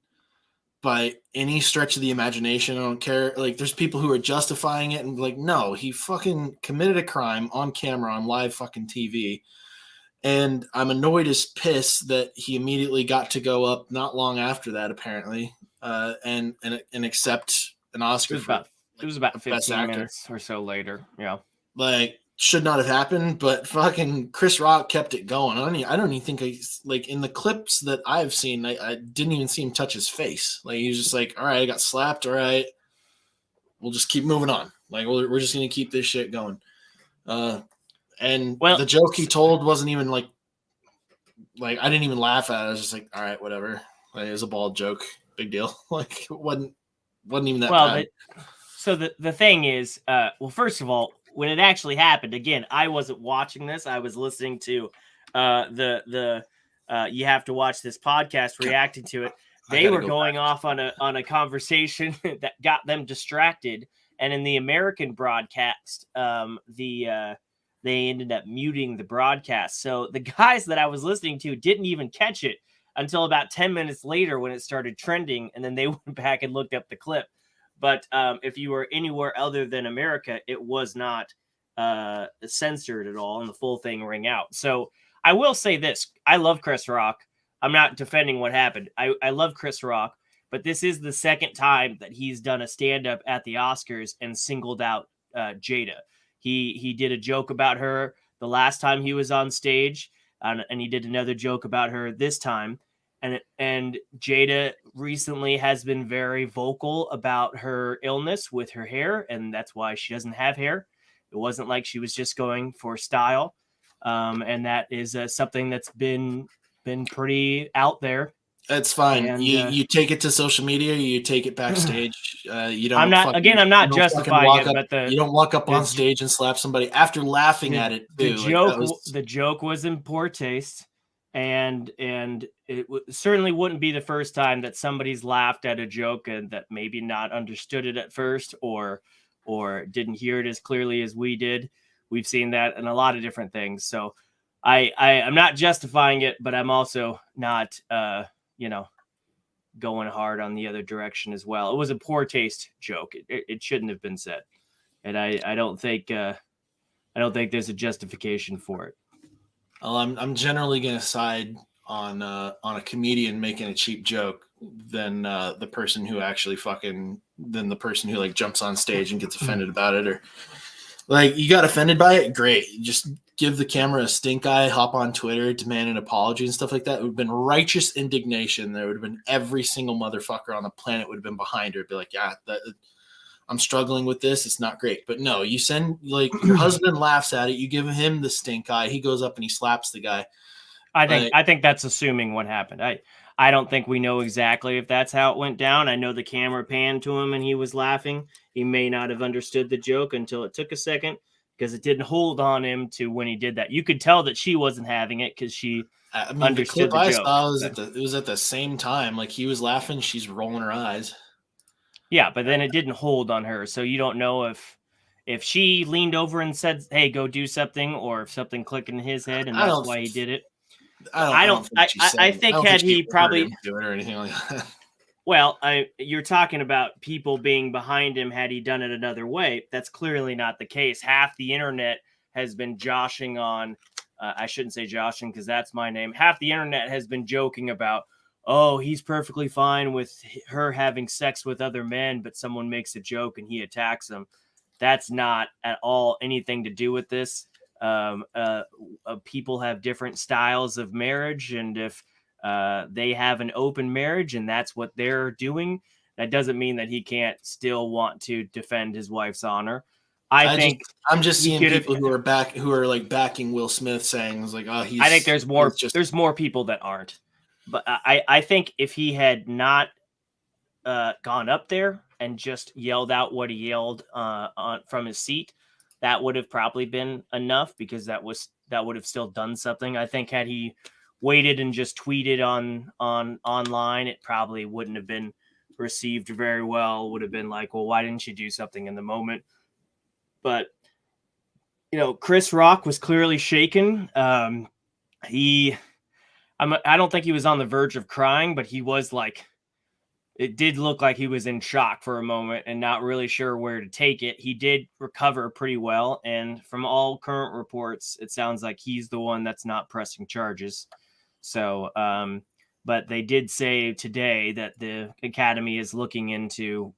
by any stretch of the imagination. I don't care. Like, there's people who are justifying it and like, no, he fucking committed a crime on camera on live fucking TV. And I'm annoyed as piss that he immediately got to go up not long after that, apparently, and accept an Oscar. It was about 15 minutes or so later. Yeah. Like, should not have happened, but fucking Chris Rock kept it going. I don't even think in the clips that I've seen, I didn't even see him touch his face. Like, he was just like, all right, I got slapped. All right, we'll just keep moving on. Like, we're just going to keep this shit going. And the joke he told wasn't even like I didn't even laugh at it. I was just like, all right, whatever. Like, it was a bald joke. Big deal. Like, it wasn't even that bad. So the thing is, first of all, when it actually happened, again, I wasn't watching this. I was listening to the You Have to Watch This podcast, reacting to it. They were going off on a conversation that got them distracted, And in the American broadcast, they ended up muting the broadcast. So the guys that I was listening to didn't even catch it until about 10 minutes later when it started trending. And then they went back and looked up the clip. But if you were anywhere other than America, it was not censored at all, and the full thing rang out. So I will say this. I love Chris Rock. I'm not defending what happened. I love Chris Rock, but this is the second time that he's done a stand-up at the Oscars and singled out Jada. He did a joke about her the last time he was on stage, and he did another joke about her this time. And Jada recently has been very vocal about her illness with her hair, and that's why she doesn't have hair. It wasn't like she was just going for style, and that is something that's been pretty out there. That's fine. And, you take it to social media. You take it backstage. You don't. I'm not justifying it, but you don't walk up on stage and slap somebody after laughing at it. Too. The joke was in poor taste, and it certainly wouldn't be the first time that somebody's laughed at a joke and that maybe not understood it at first, or didn't hear it as clearly as we did. We've seen that in a lot of different things. So I'm not justifying it, but I'm also not going hard on the other direction as well. It was a poor taste joke. It shouldn't have been said. And I don't think there's a justification for it. Well, I'm generally going to side on a comedian making a cheap joke than the person who actually than the person who like jumps on stage and gets offended about it, or like you got offended by it. Great. Just give the camera a stink eye, hop on Twitter, demand an apology and stuff like that. It would have been righteous indignation. There would have been every single motherfucker on the planet would have been behind her. It'd be like, yeah, I'm struggling with this. It's not great. But no, you send like your husband laughs at it. You give him the stink eye. He goes up and he slaps the guy. I think that's assuming what happened. I don't think we know exactly if that's how it went down. I know the camera panned to him and he was laughing. He may not have understood the joke until it took a second, because it didn't hold on him to when he did that. You could tell that she wasn't having it because she understood the joke. It was at the same time. Like he was laughing, she's rolling her eyes. Yeah, but then it didn't hold on her. So you don't know if she leaned over and said, "Hey, go do something," or if something clicked in his head and that's why he did it. I think had he probably do it or anything like that. Well, you're talking about people being behind him had he done it another way. That's clearly not the case. Half the internet has been joshing on, I shouldn't say joshing because that's my name. Half the internet has been joking about, oh, he's perfectly fine with her having sex with other men, but someone makes a joke and he attacks them. That's not at all anything to do with this. People have different styles of marriage, and if they have an open marriage and that's what they're doing, that doesn't mean that he can't still want to defend his wife's honor. I'm just seeing people who are like backing Will Smith, saying like, oh, I think there's more people that aren't. But I think if he had not gone up there and just yelled out what he yelled from his seat, that would have probably been enough, because that would have still done something. I think had he waited and just tweeted on online, it probably wouldn't have been received very well. It would have been like, well, why didn't you do something in the moment? But Chris Rock was clearly shaken. I don't think he was on the verge of crying, but he was like, it did look like he was in shock for a moment and not really sure where to take it. He did recover pretty well, and from all current reports, it sounds like he's the one that's not pressing charges. So, but they did say today that the Academy is looking into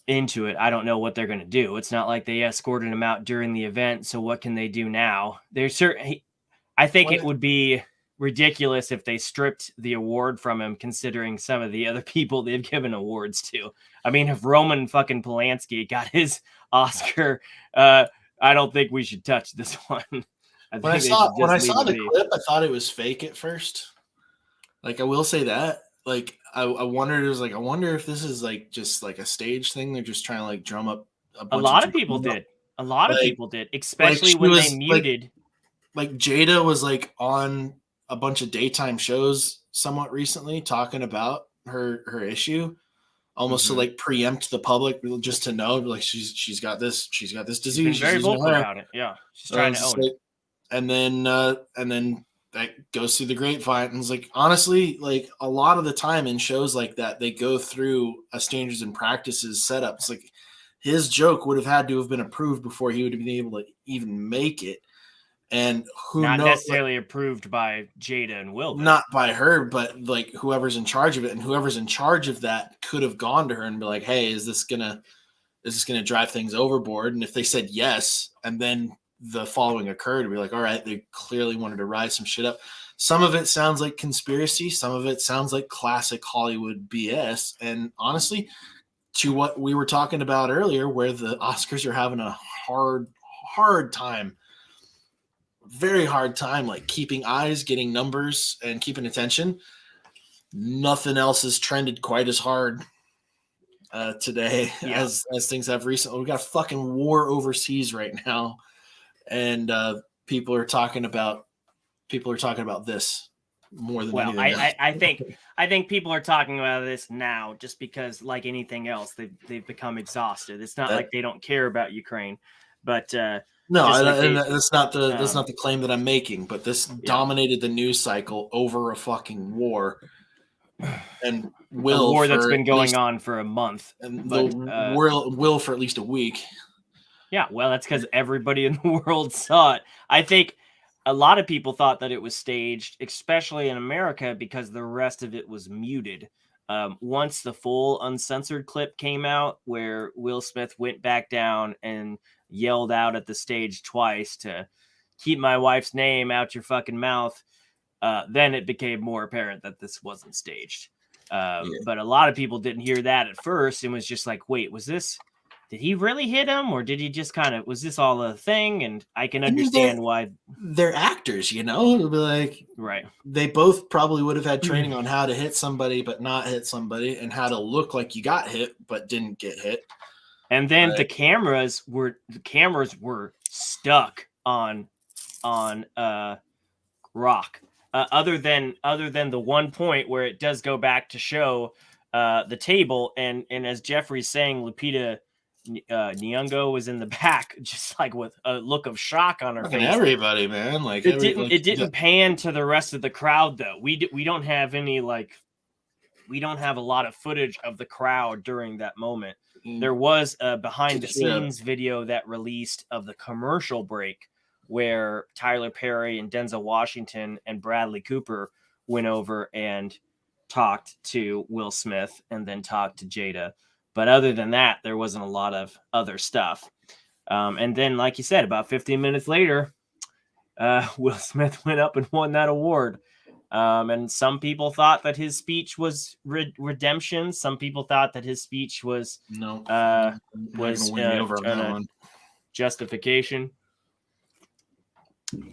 it. I don't know what they're going to do. It's not like they escorted him out during the event, so what can they do now? I think it would be ridiculous if they stripped the award from him, considering some of the other people they've given awards to. I mean, if Roman fucking Polanski got his Oscar, I don't think we should touch this one. When I saw the clip, I thought it was fake at first. Like, I will say that. Like, I wondered, it was like, I wonder if this is like just like a stage thing. They're just trying to like drum up a lot of people did. A lot of people did, especially when they muted. Like Jada was like on a bunch of daytime shows somewhat recently talking about her issue. almost to like preempt the public, just to know, like she's got this disease. She's been very vocal about it. Yeah, she's trying to own it. And then that goes through the grapevine, and it's like, honestly, like a lot of the time in shows like that, they go through a standards and practices setup. It's like his joke would have had to have been approved before he would have been able to even make it. And not necessarily approved by Jada and Will, though. Not by her, but like whoever's in charge of it, and whoever's in charge of that could have gone to her and be like, "Hey, is this gonna drive things overboard?" And if they said yes, and then the following occurred, to be like, "All right, they clearly wanted to rise some shit up." Some of it sounds like conspiracy, some of it sounds like classic Hollywood BS, and honestly, to what we were talking about earlier, where the Oscars are having a hard time. Very hard time, like keeping eyes, getting numbers, and keeping attention. Nothing else has trended quite as hard today as things have recently. We got a fucking war overseas right now, and people are talking about this more than anything. I think people are talking about this now just because, like anything else, they've become exhausted. It's not like they don't care about Ukraine, but no, that's not the claim that I'm making. But this dominated the news cycle over a fucking war, and a war that's been going on for a month, and will for at least a week. Yeah, well, that's because everybody in the world saw it. I think a lot of people thought that it was staged, especially in America, because the rest of it was muted. Once the full uncensored clip came out, where Will Smith went back down and yelled out at the stage twice to keep my wife's name out your fucking mouth, then it became more apparent that this wasn't staged. But a lot of people didn't hear that at first and was just like, wait, did he really hit him, or did he just was this all a thing? And I can understand why. They're actors, it'll be like, right. They both probably would have had training on how to hit somebody but not hit somebody, and how to look like you got hit but didn't get hit. And then the cameras were stuck on Rock. Other than the one point where it does go back to show the table, and as Jeffrey's saying, Lupita Nyong'o was in the back, just like with a look of shock on her face. Everybody, man, like it didn't pan to the rest of the crowd though. We don't have any we don't have a lot of footage of the crowd during that moment. There was a behind the scenes video that released of the commercial break where Tyler Perry and Denzel Washington and Bradley Cooper went over and talked to Will Smith and then talked to Jada. But other than that, there wasn't a lot of other stuff. And then, like you said, about 15 minutes later, Will Smith went up and won that award. And some people thought that his speech was redemption. Some people thought that his speech was justification.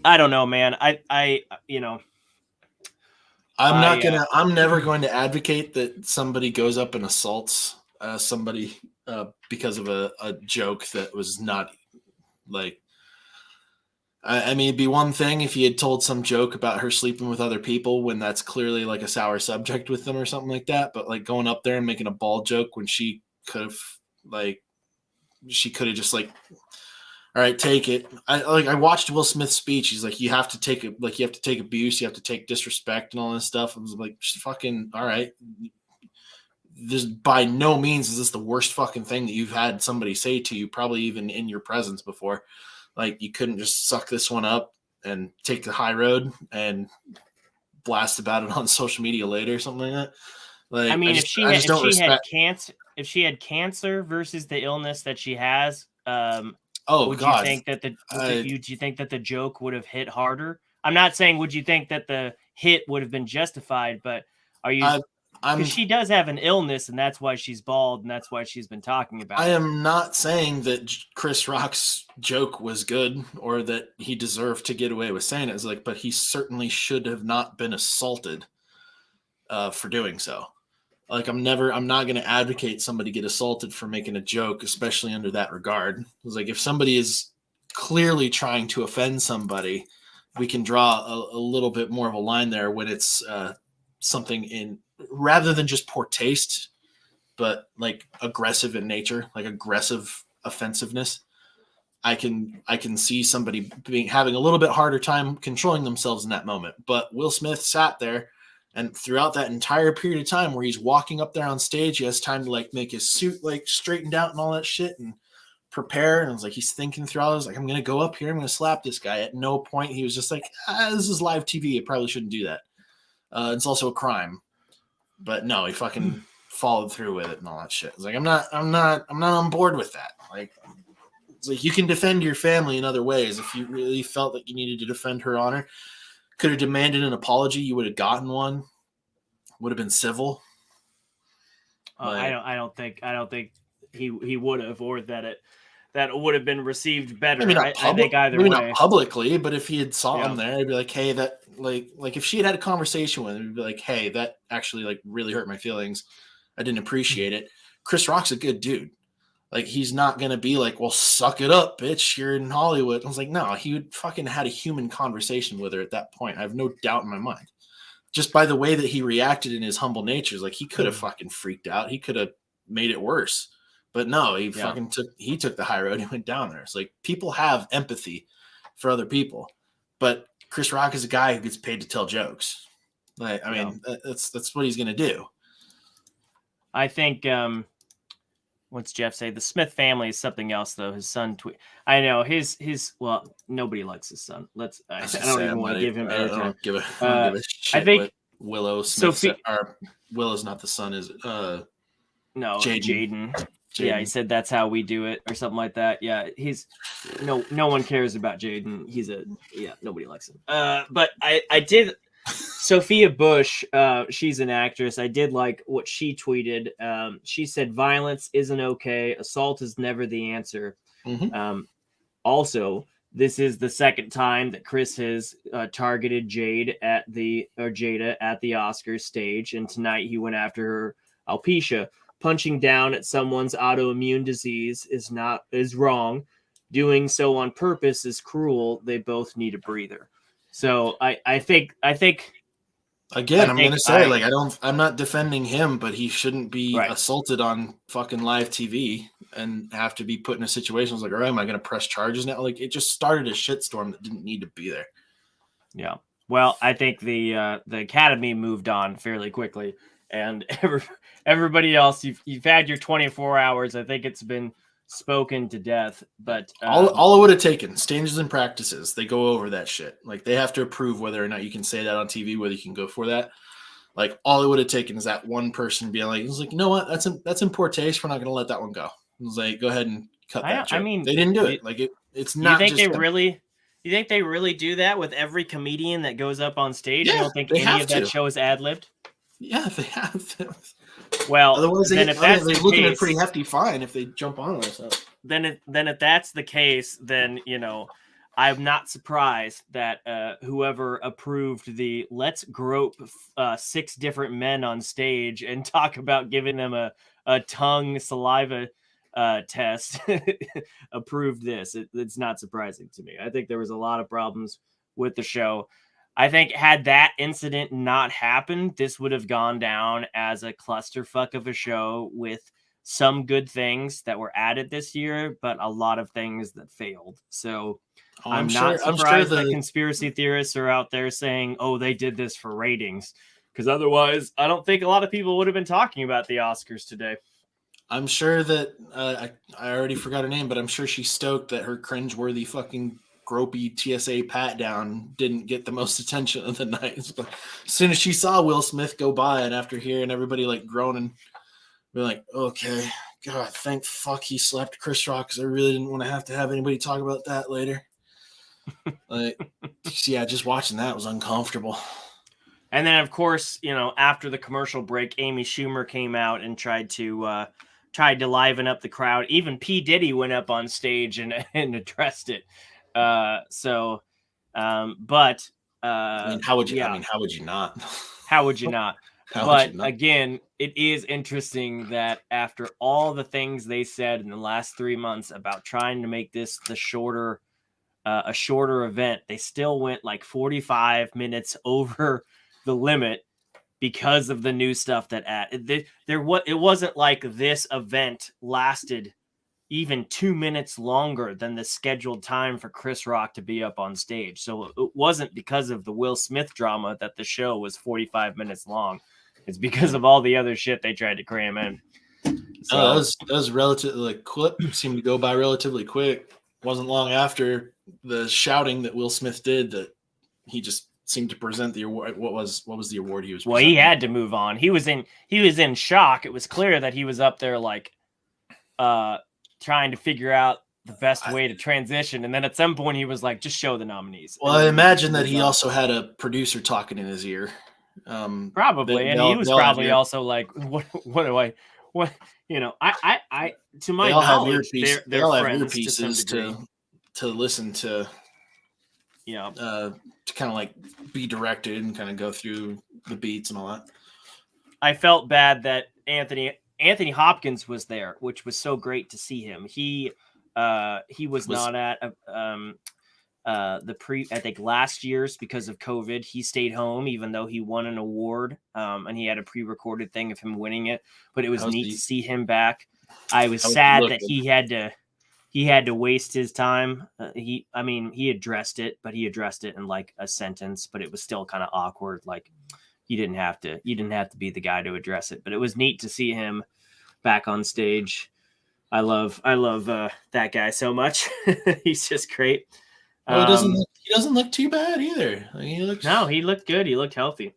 I don't know, man. I'm never going to advocate that somebody goes up and assaults somebody because of a joke that was not like. I mean, it'd be one thing if you had told some joke about her sleeping with other people when that's clearly like a sour subject with them or something like that. But like going up there and making a ball joke when she could have just like, all right, take it. I watched Will Smith's speech. He's like, you have to take it. Like you have to take abuse. You have to take disrespect and all this stuff. I was like, fucking, all right. This by no means is this the worst fucking thing that you've had somebody say to you, probably even in your presence before. Like you couldn't just suck this one up and take the high road and blast about it on social media later or something like that. Like, I mean, if she had cancer versus the illness that she has, would you think that the joke would have hit harder? I'm not saying would you think that the hit would have been justified, but are you? Because she does have an illness, and that's why she's bald, and that's why she's been talking about it. I am not saying that Chris Rock's joke was good or that he deserved to get away with saying it. It's like, but he certainly should have not been assaulted for doing so. Like, I'm not going to advocate somebody get assaulted for making a joke, especially under that regard. It's like if somebody is clearly trying to offend somebody, we can draw a little bit more of a line there when it's something in rather than just poor taste but like aggressive in nature, like aggressive offensiveness. I can see somebody having a little bit harder time controlling themselves in that moment. But Will Smith sat there, and throughout that entire period of time where he's walking up there on stage, he has time to like make his suit like straightened out and all that shit and prepare. And it's like he's thinking through all this, like, I'm gonna go up here, I'm gonna slap this guy. At no point he was just like, this is live TV. I probably shouldn't do that. It's also a crime. But no, he fucking followed through with it and all that shit. It's like I'm not on board with that. Like, it's like you can defend your family in other ways. If you really felt that you needed to defend her honor, could have demanded an apology. You would have gotten one. Would have been civil. I don't think he would have, or that would have been received better. Maybe not I think either maybe way. not publicly, but if he had saw him there, he'd be like, hey, that like if she had a conversation with him, he'd be like, hey, that actually like really hurt my feelings. I didn't appreciate it. Chris Rock's a good dude. Like, he's not going to be like, well, suck it up, bitch. You're in Hollywood. I was like, no, he would fucking had a human conversation with her at that point. I have no doubt in my mind. Just by the way that he reacted in his humble nature, like he could have fucking freaked out. He could have made it worse. But no, he fucking took the high road and went down there. It's like people have empathy for other people. But Chris Rock is a guy who gets paid to tell jokes. Like, I mean, that's what he's going to do. I think what's Jeff say? The Smith family is something else, though. His son tweet. I know his. Well, nobody likes his son. I don't even want to give him airtime. I don't give a shit. I think what Willow Smith. Willow's not the son, is no, Jaden. Yeah, he said that's how we do it, or something like that. Yeah, he's no one cares about Jaden. Nobody likes him. But I did. Sophia Bush, she's an actress. I did like what she tweeted. She said, violence isn't okay. Assault is never the answer. Mm-hmm. Also, this is the second time that Chris has targeted Jada at the Oscars stage. And tonight he went after her alopecia. Punching down at someone's autoimmune disease is wrong. Doing so on purpose is cruel. They both need a breather. So I think again, I'm gonna say I'm not defending him, but he shouldn't be assaulted on fucking live TV and have to be put in a situation. I was like, all right, am I gonna press charges now? Like, it just started a shitstorm that didn't need to be there. Yeah. Well, I think the Academy moved on fairly quickly, and everybody else, you've had your 24 hours. I think it's been spoken to death. But all it would have taken, standards and practices, they go over that shit. Like, they have to approve whether or not you can say that on TV, whether you can go for that. Like, all it would have taken is that one person being like, you know what, that's in poor taste, we're not going to let that one go. It was like, go ahead and cut that joke. I mean, they didn't do it. Like, it's not. You think they really do that with every comedian that goes up on stage? Yeah, you don't think any of that show is ad-libbed? Yeah, they have to. Well, otherwise they're looking at a pretty hefty fine if they jump on this. Then if that's the case, then I'm not surprised that whoever approved the let's grope 6 different men on stage and talk about giving them a tongue saliva test approved this. It's not surprising to me. I think there was a lot of problems with the show. I think had that incident not happened, this would have gone down as a clusterfuck of a show with some good things that were added this year, but a lot of things that failed. So I'm not surprised that conspiracy theorists are out there saying, oh, they did this for ratings. Because otherwise, I don't think a lot of people would have been talking about the Oscars today. I'm sure that I already forgot her name, but I'm sure she's stoked that her cringeworthy fucking gropey TSA pat down didn't get the most attention of the night. But as soon as she saw Will Smith go by, and after hearing everybody like groaning, we're like, okay, God, thank fuck he slapped Chris Rock, because I really didn't want to have anybody talk about that later. Like, yeah, just watching that was uncomfortable. And then, of course, after the commercial break, Amy Schumer came out and tried to liven up the crowd. Even P. Diddy went up on stage and addressed it. But I mean, how would you? Yeah. I mean, how would you not? How would you not? Again, it is interesting that after all the things they said in the last 3 months about trying to make this a shorter event, they still went like 45 minutes over the limit because of the new stuff that it wasn't like this event lasted even 2 minutes longer than the scheduled time for Chris Rock to be up on stage. So it wasn't because of the Will Smith drama that the show was 45 minutes long. It's because of all the other shit they tried to cram in. So that was relatively, like, clip seemed to go by relatively quick. Wasn't long after the shouting that Will Smith did that he just seemed to present the award. What was the award he was presenting? Well, he had to move on. He was in shock. It was clear that he was up there like trying to figure out the best way to transition. And then at some point he was like, just show the nominees. Well, I imagine that he also had a producer talking in his ear. Probably. And he was probably also like, what do I, to my knowledge, they're all have friends earpieces to listen to, to kind of like be directed and kind of go through the beats and all that. I felt bad that Anthony Hopkins was there, which was so great to see him. He was not at I think last year's because of COVID. He stayed home even though he won an award, and he had a pre-recorded thing of him winning it. But it was neat to see him back. I was sad that he had to waste his time. He addressed it, but he addressed it in like a sentence. But it was still kind of awkward. Like you didn't have to be the guy to address it. But it was neat to see him back on stage. I love that guy so much. He's just great. Well, he doesn't look too bad either. I mean, he looked good. He looked healthy.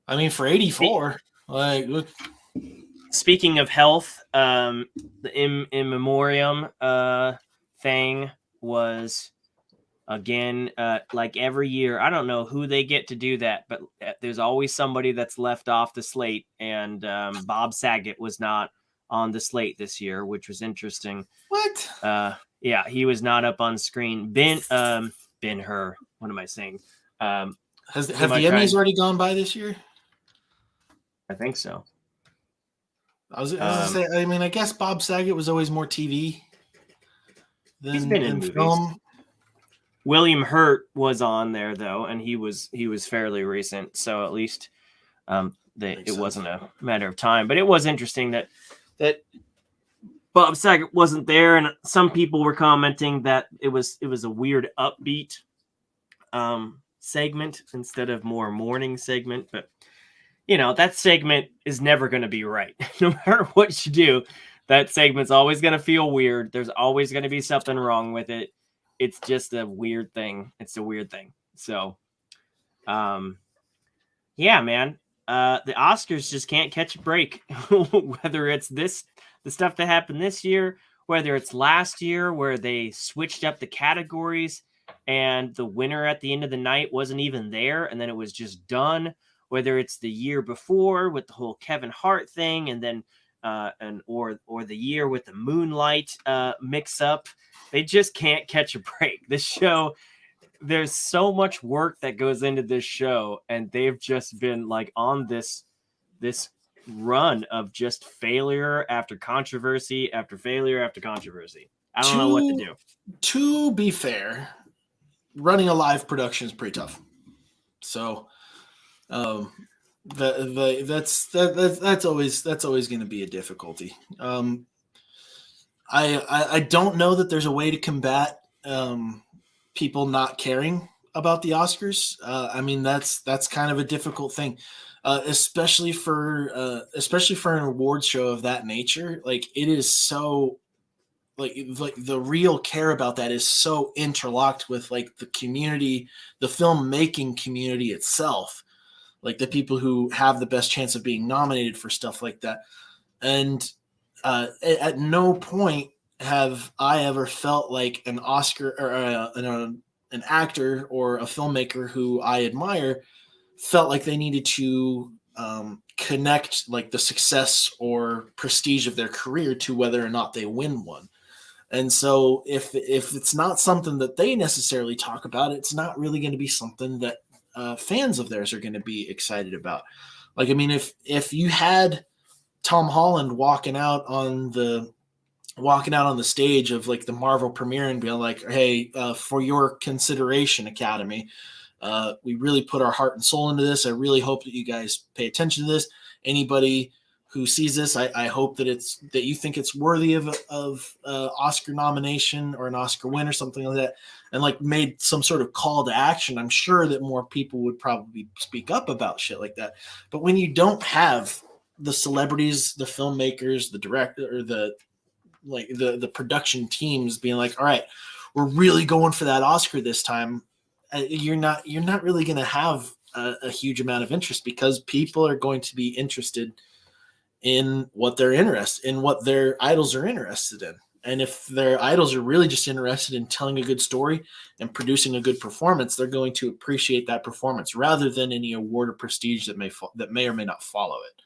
I mean, for 84, like, look. Speaking of health, the in memoriam thing was again like every year. I don't know who they get to do that, but there's always somebody that's left off the slate, and Bob Saget was not on the slate this year, which was interesting. What? Yeah, he was not up on screen. Ben-Hur. What am I saying? Have the Emmys already gone by this year? I think so. I was gonna say. I mean, I guess Bob Saget was always more TV than film. William Hurt was on there though, and he was fairly recent, so at least it wasn't a matter of time. But it was interesting that Bob Saget wasn't there, and some people were commenting that it was a weird upbeat segment instead of more morning segment. But that segment is never going to be right. No matter what you do, that segment's always going to feel weird. There's always going to be something wrong with it. It's just a weird thing. It's a weird thing. So, yeah, man. The Oscars just can't catch a break. Whether it's the stuff that happened this year, whether it's last year where they switched up the categories and the winner at the end of the night wasn't even there and then it was just done, whether it's the year before with the whole Kevin Hart thing and then or the year with the Moonlight mix up. They just can't catch a break. This show, there's so much work that goes into this show, and they've just been like on this run of just failure after controversy after failure after controversy. I don't know what to do. To be fair, running a live production is pretty tough. So, that's always going to be a difficulty. I don't know that there's a way to combat people not caring about the Oscars. I mean, that's kind of a difficult thing, especially for an awards show of that nature. Like, it is so like the real care about that is so interlocked with like the community, the filmmaking community itself, like the people who have the best chance of being nominated for stuff like that. And at no point have I ever felt like an Oscar or an actor or a filmmaker who I admire felt like they needed to connect like the success or prestige of their career to whether or not they win one. And so if it's not something that they necessarily talk about, it's not really going to be something that fans of theirs are going to be excited about. Like, I mean, if you had Tom Holland walking out on the stage of like the Marvel premiere and being like, hey, for your consideration, Academy, We really put our heart and soul into this. I really hope that you guys pay attention to this. Anybody who sees this, I hope that you think it's worthy of Oscar nomination or an Oscar win or something like that, and like made some sort of call to action. I'm sure that more people would probably speak up about shit like that. But when you don't have the celebrities, the filmmakers, the director, or the production teams being like, all right, we're really going for that Oscar this time, you're not really going to have a huge amount of interest, because people are going to be interested in what their idols are interested in. And if their idols are really just interested in telling a good story and producing a good performance, they're going to appreciate that performance rather than any award or prestige that may or may not follow it.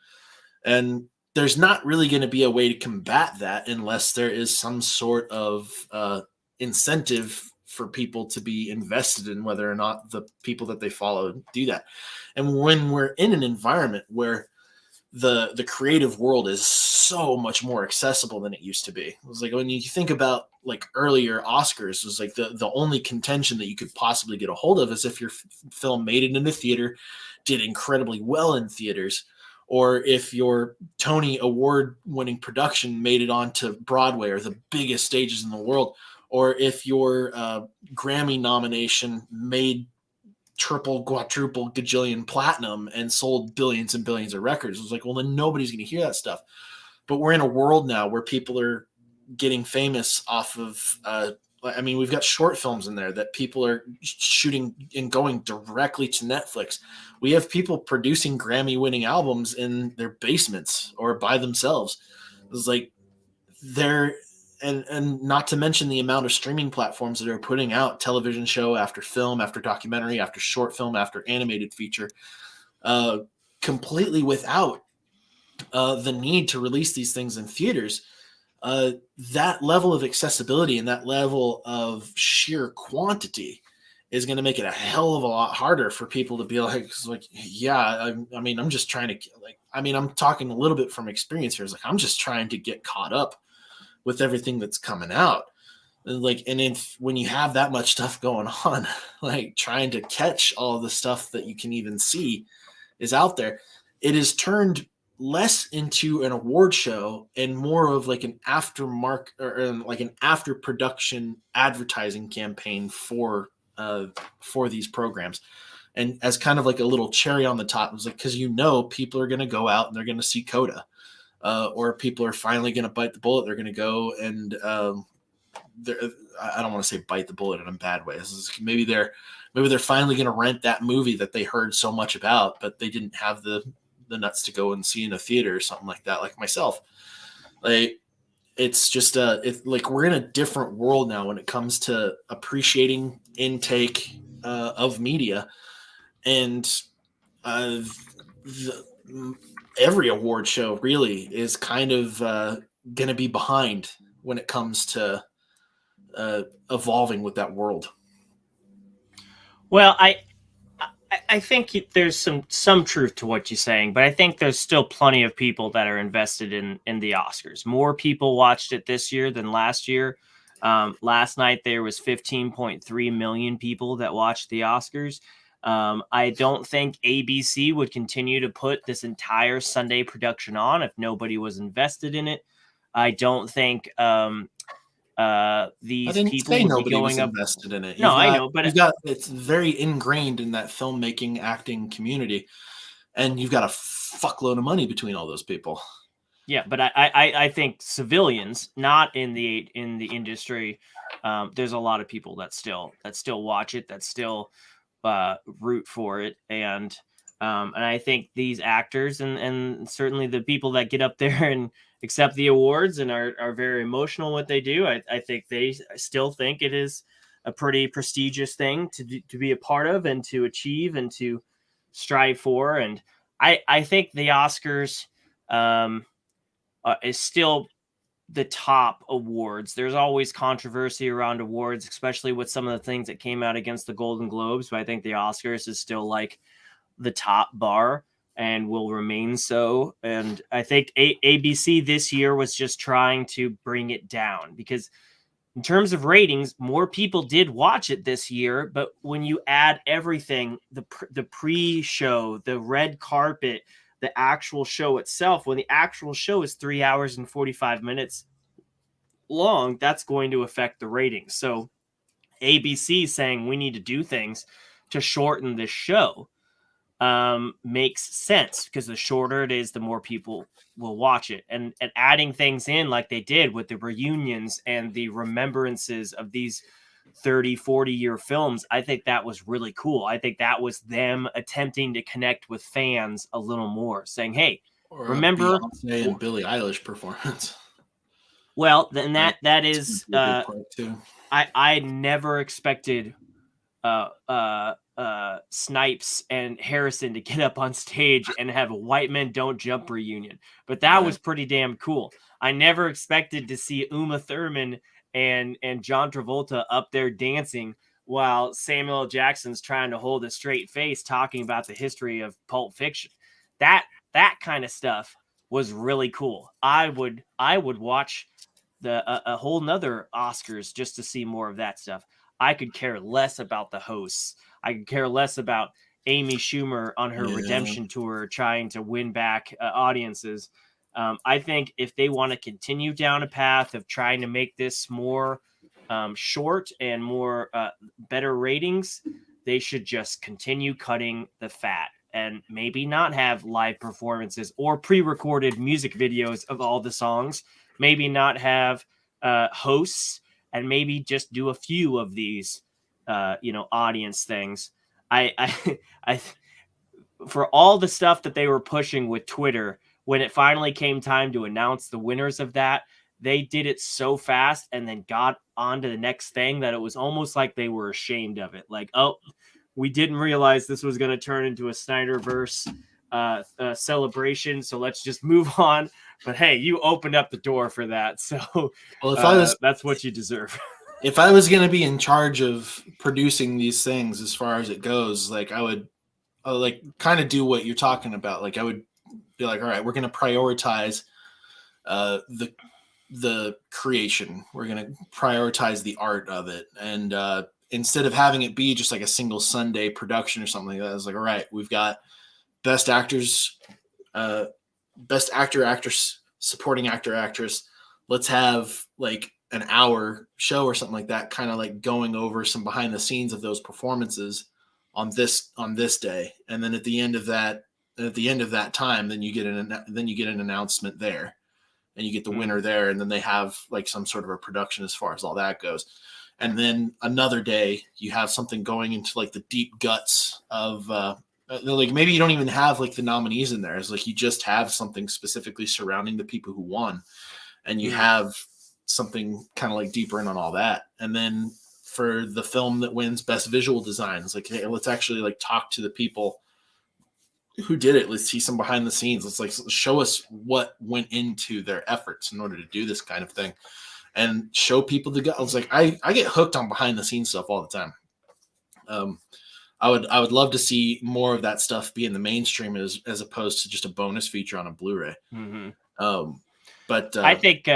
And there's not really going to be a way to combat that unless there is some sort of incentive for people to be invested in whether or not the people that they follow do that. And when we're in an environment where the creative world is so much more accessible than it used to be. It was like when you think about like earlier Oscars, it was like the only contention that you could possibly get a hold of is if your film made it into theater, did incredibly well in theaters, or if your Tony Award winning production made it onto Broadway or the biggest stages in the world, or if your Grammy nomination made triple, quadruple, gajillion platinum and sold billions and billions of records. It was like, well, then nobody's going to hear that stuff. But we're in a world now where people are getting famous off of, we've got short films in there that people are shooting and going directly to Netflix. We have people producing Grammy-winning albums in their basements or by themselves. It's like and not to mention the amount of streaming platforms that are putting out television show after film, after documentary, after short film, after animated feature, completely without the need to release these things in theaters. That level of accessibility and that level of sheer quantity is going to make it a hell of a lot harder for people to be like, yeah, I'm just trying to I'm talking a little bit from experience here. It's like, I'm just trying to get caught up with everything that's coming out. And when you have that much stuff going on, like trying to catch all the stuff that you can even see is out there, it is turned less into an award show and more of like an aftermarket or like an after production advertising campaign for these programs. And as kind of like a little cherry on the top, it was like, because people are going to go out and they're going to see Coda. Or people are finally going to bite the bullet. They're going to go and I don't want to say bite the bullet in a bad way. Maybe they're finally going to rent that movie that they heard so much about, but they didn't have the nuts to go and see in a theater or something like that. Like myself, like it's just it's like we're in a different world now when it comes to appreciating intake of media, and every award show really is kind of going to be behind when it comes to evolving with that world. Well, I think there's some truth to what you're saying, but I think there's still plenty of people that are invested in the Oscars. More people watched it this year than last year. Last night there was 15.3 million people that watched the Oscars. I don't think ABC would continue to put this entire Sunday production on if nobody was invested in it. I don't think these people would be going up. Invested in it. I know, but it's very ingrained in that filmmaking, acting community, and you've got a fuckload of money between all those people. Yeah, but I think civilians, not in the industry, there's a lot of people that still watch it, that still root for it, and I think these actors and certainly the people that get up there and accept the awards and are very emotional in what they do, I think they still think it is a pretty prestigious thing to be a part of and to achieve and to strive for. And I think the Oscars is still the top awards. There's always controversy around awards, especially with some of the things that came out against the Golden Globes, but I think the Oscars is still like the top bar and will remain so. And I think ABC this year was just trying to bring it down, because in terms of ratings, more people did watch it this year. But when you add everything, the pre-show, the red carpet, the actual show itself, when the actual show is 3 hours and 45 minutes long, that's going to affect the ratings. So ABC saying we need to do things to shorten this show makes sense, because the shorter it is, the more people will watch it. And adding things in like they did with the reunions and the remembrances of these 30-40 year films, I think that was really cool. I think that was them attempting to connect with fans a little more, saying, hey, Or a remember. Beyonce and Billie Eilish performance. Well, then that It's is a big part too. I never expected Snipes and Harrison to get up on stage and have a White Men Don't Jump reunion, but that was pretty damn cool. I never expected to see Uma Thurman and John Travolta up there dancing while Samuel L. Jackson's trying to hold a straight face talking about the history of Pulp Fiction. That kind of stuff was really cool. I would watch a whole nother Oscars just to see more of that stuff. I could care less about the hosts. I could care less about Amy Schumer on her redemption tour trying to win back audiences. I think if they want to continue down a path of trying to make this more short and more better ratings, they should just continue cutting the fat and maybe not have live performances or pre-recorded music videos of all the songs. Maybe not have hosts, and maybe just do a few of these, audience things. I for all the stuff that they were pushing with Twitter, when it finally came time to announce the winners of that, they did it so fast and then got on to the next thing that it was almost like they were ashamed of it. Like, oh, we didn't realize this was going to turn into a Snyderverse celebration, so let's just move on. But hey, you opened up the door for that, so that's what you deserve. If I was going to be in charge of producing these things, as far as it goes, like I would like kind of do what you're talking about. Like I would be like, all right, we're going to prioritize the creation. We're going to prioritize the art of it, and instead of having it be just like a single Sunday production or something like that, it's like, all right, we've got best actors, best actor, actress, supporting actor, actress. Let's have like an hour show or something like that, kind of like going over some behind the scenes of those performances on this day, and then at the end of that time, then you get an announcement there, and you get the winner there, and then they have like some sort of a production as far as all that goes. And then another day you have something going into like the deep guts of like maybe you don't even have like the nominees in there. It's like you just have something specifically surrounding the people who won, and you have something kind of like deeper in on all that. And then for the film that wins best visual design, it's like, hey, let's actually like talk to the people who did it. Let's see some behind the scenes. Let's like show us what went into their efforts in order to do this kind of thing, and show people the gut. I was like, I get hooked on behind the scenes stuff all the time. I would love to see more of that stuff be in the mainstream as opposed to just a bonus feature on a Blu-ray. But I think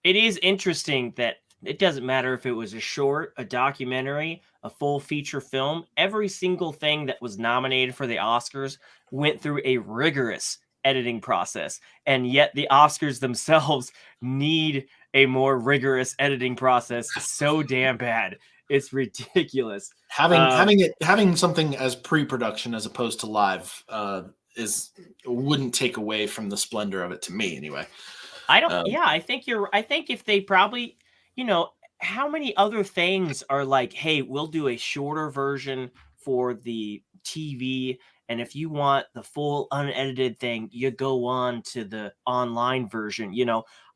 it is interesting that it doesn't matter if it was a short, a documentary, a full feature film. Every single thing that was nominated for the Oscars went through a rigorous editing process, and yet the Oscars themselves need a more rigorous editing process so damn bad. It's ridiculous. Having something as pre-production as opposed to live wouldn't take away from the splendor of it, to me anyway. I think if they probably, how many other things are like, hey, we'll do a shorter version for the TV, and if you want the full unedited thing, you go on to the online version.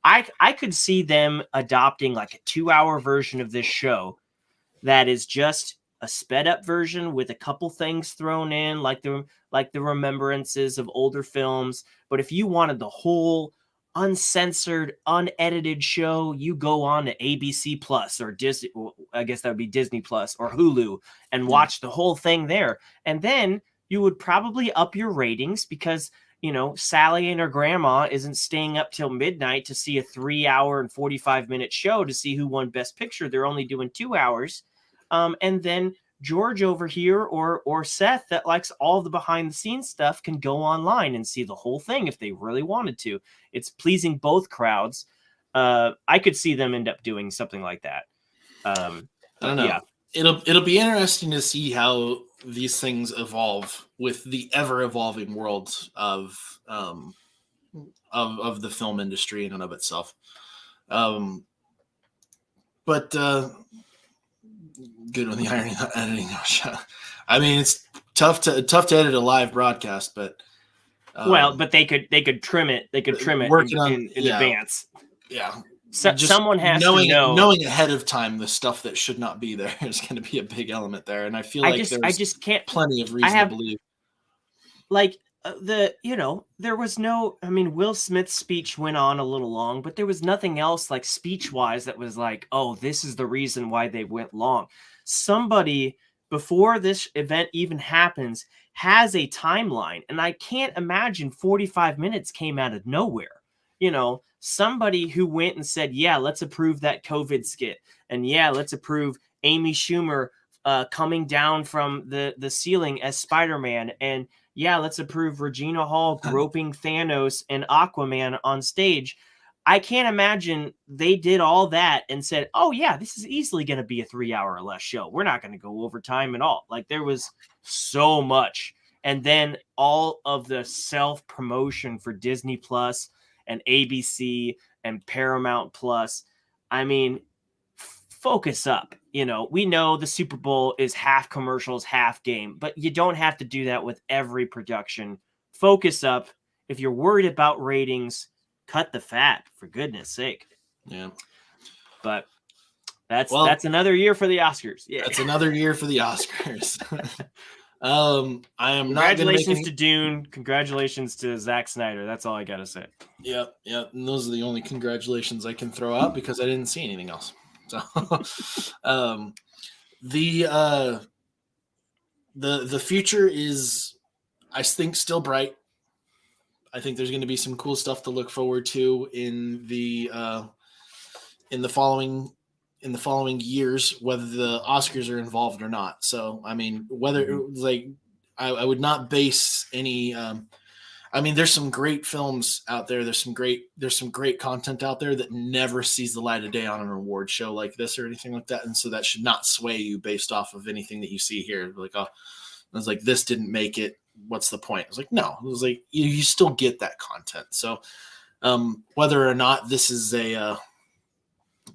I could see them adopting like a 2-hour version of this show that is just a sped up version with a couple things thrown in, like the remembrances of older films. But if you wanted the whole uncensored, unedited show, you go on to ABC Plus or Disney. I guess that would be Disney Plus or Hulu, and watch the whole thing there. And then you would probably up your ratings because Sally and her grandma isn't staying up till midnight to see a 3-hour and 45-minute show to see who won Best Picture. They're only doing 2 hours. And then George over here or Seth that likes all the behind the scenes stuff can go online and see the whole thing if they really wanted to. It's pleasing both crowds. I could see them end up doing something like that. I don't know. Yeah. It'll be interesting to see how these things evolve with the ever evolving world of the film industry in and of itself. But good on the irony editing. I mean, it's tough to edit a live broadcast, but but they could trim it. They could trim it in advance. Yeah. Someone has to know. Knowing ahead of time the stuff that should not be there is going to be a big element there, and I feel like I just can't. Plenty of reason to believe. Like there was no. I mean, Will Smith's speech went on a little long, but there was nothing else like speech-wise that was like, oh, this is the reason why they went long. Somebody before this event even happens has a timeline, and I can't imagine 45 minutes came out of nowhere. Somebody who went and said, yeah, let's approve that COVID skit. And yeah, let's approve Amy Schumer coming down from the ceiling as Spider-Man. And yeah, let's approve Regina Hall groping Thanos and Aquaman on stage. I can't imagine they did all that and said, oh yeah, this is easily going to be a 3-hour or less show. We're not going to go over time at all. Like there was so much. And then all of the self-promotion for Disney Plus and ABC and Paramount Plus. I mean, focus up. We know the Super Bowl is half commercials, half game, but you don't have to do that with every production. Focus up. If you're worried about ratings, cut the fat, for goodness sake. Yeah. But that's another year for the Oscars. Yeah. That's another year for the Oscars. I am Congratulations to Dune. Congratulations to Zack Snyder. That's all I gotta say. Yeah. And those are the only congratulations I can throw out because I didn't see anything else. So, the future is, I think, still bright. I think there's going to be some cool stuff to look forward to in the following years, whether the Oscars are involved or not. So, I mean, whether I would not base any. I mean, there's some great films out there. There's some great content out there that never sees the light of day on an award show like this or anything like that. And so that should not sway you based off of anything that you see here. Like, oh, I was like, this didn't make it. What's the point? I was like, no, it was like, you still get that content. So whether or not this is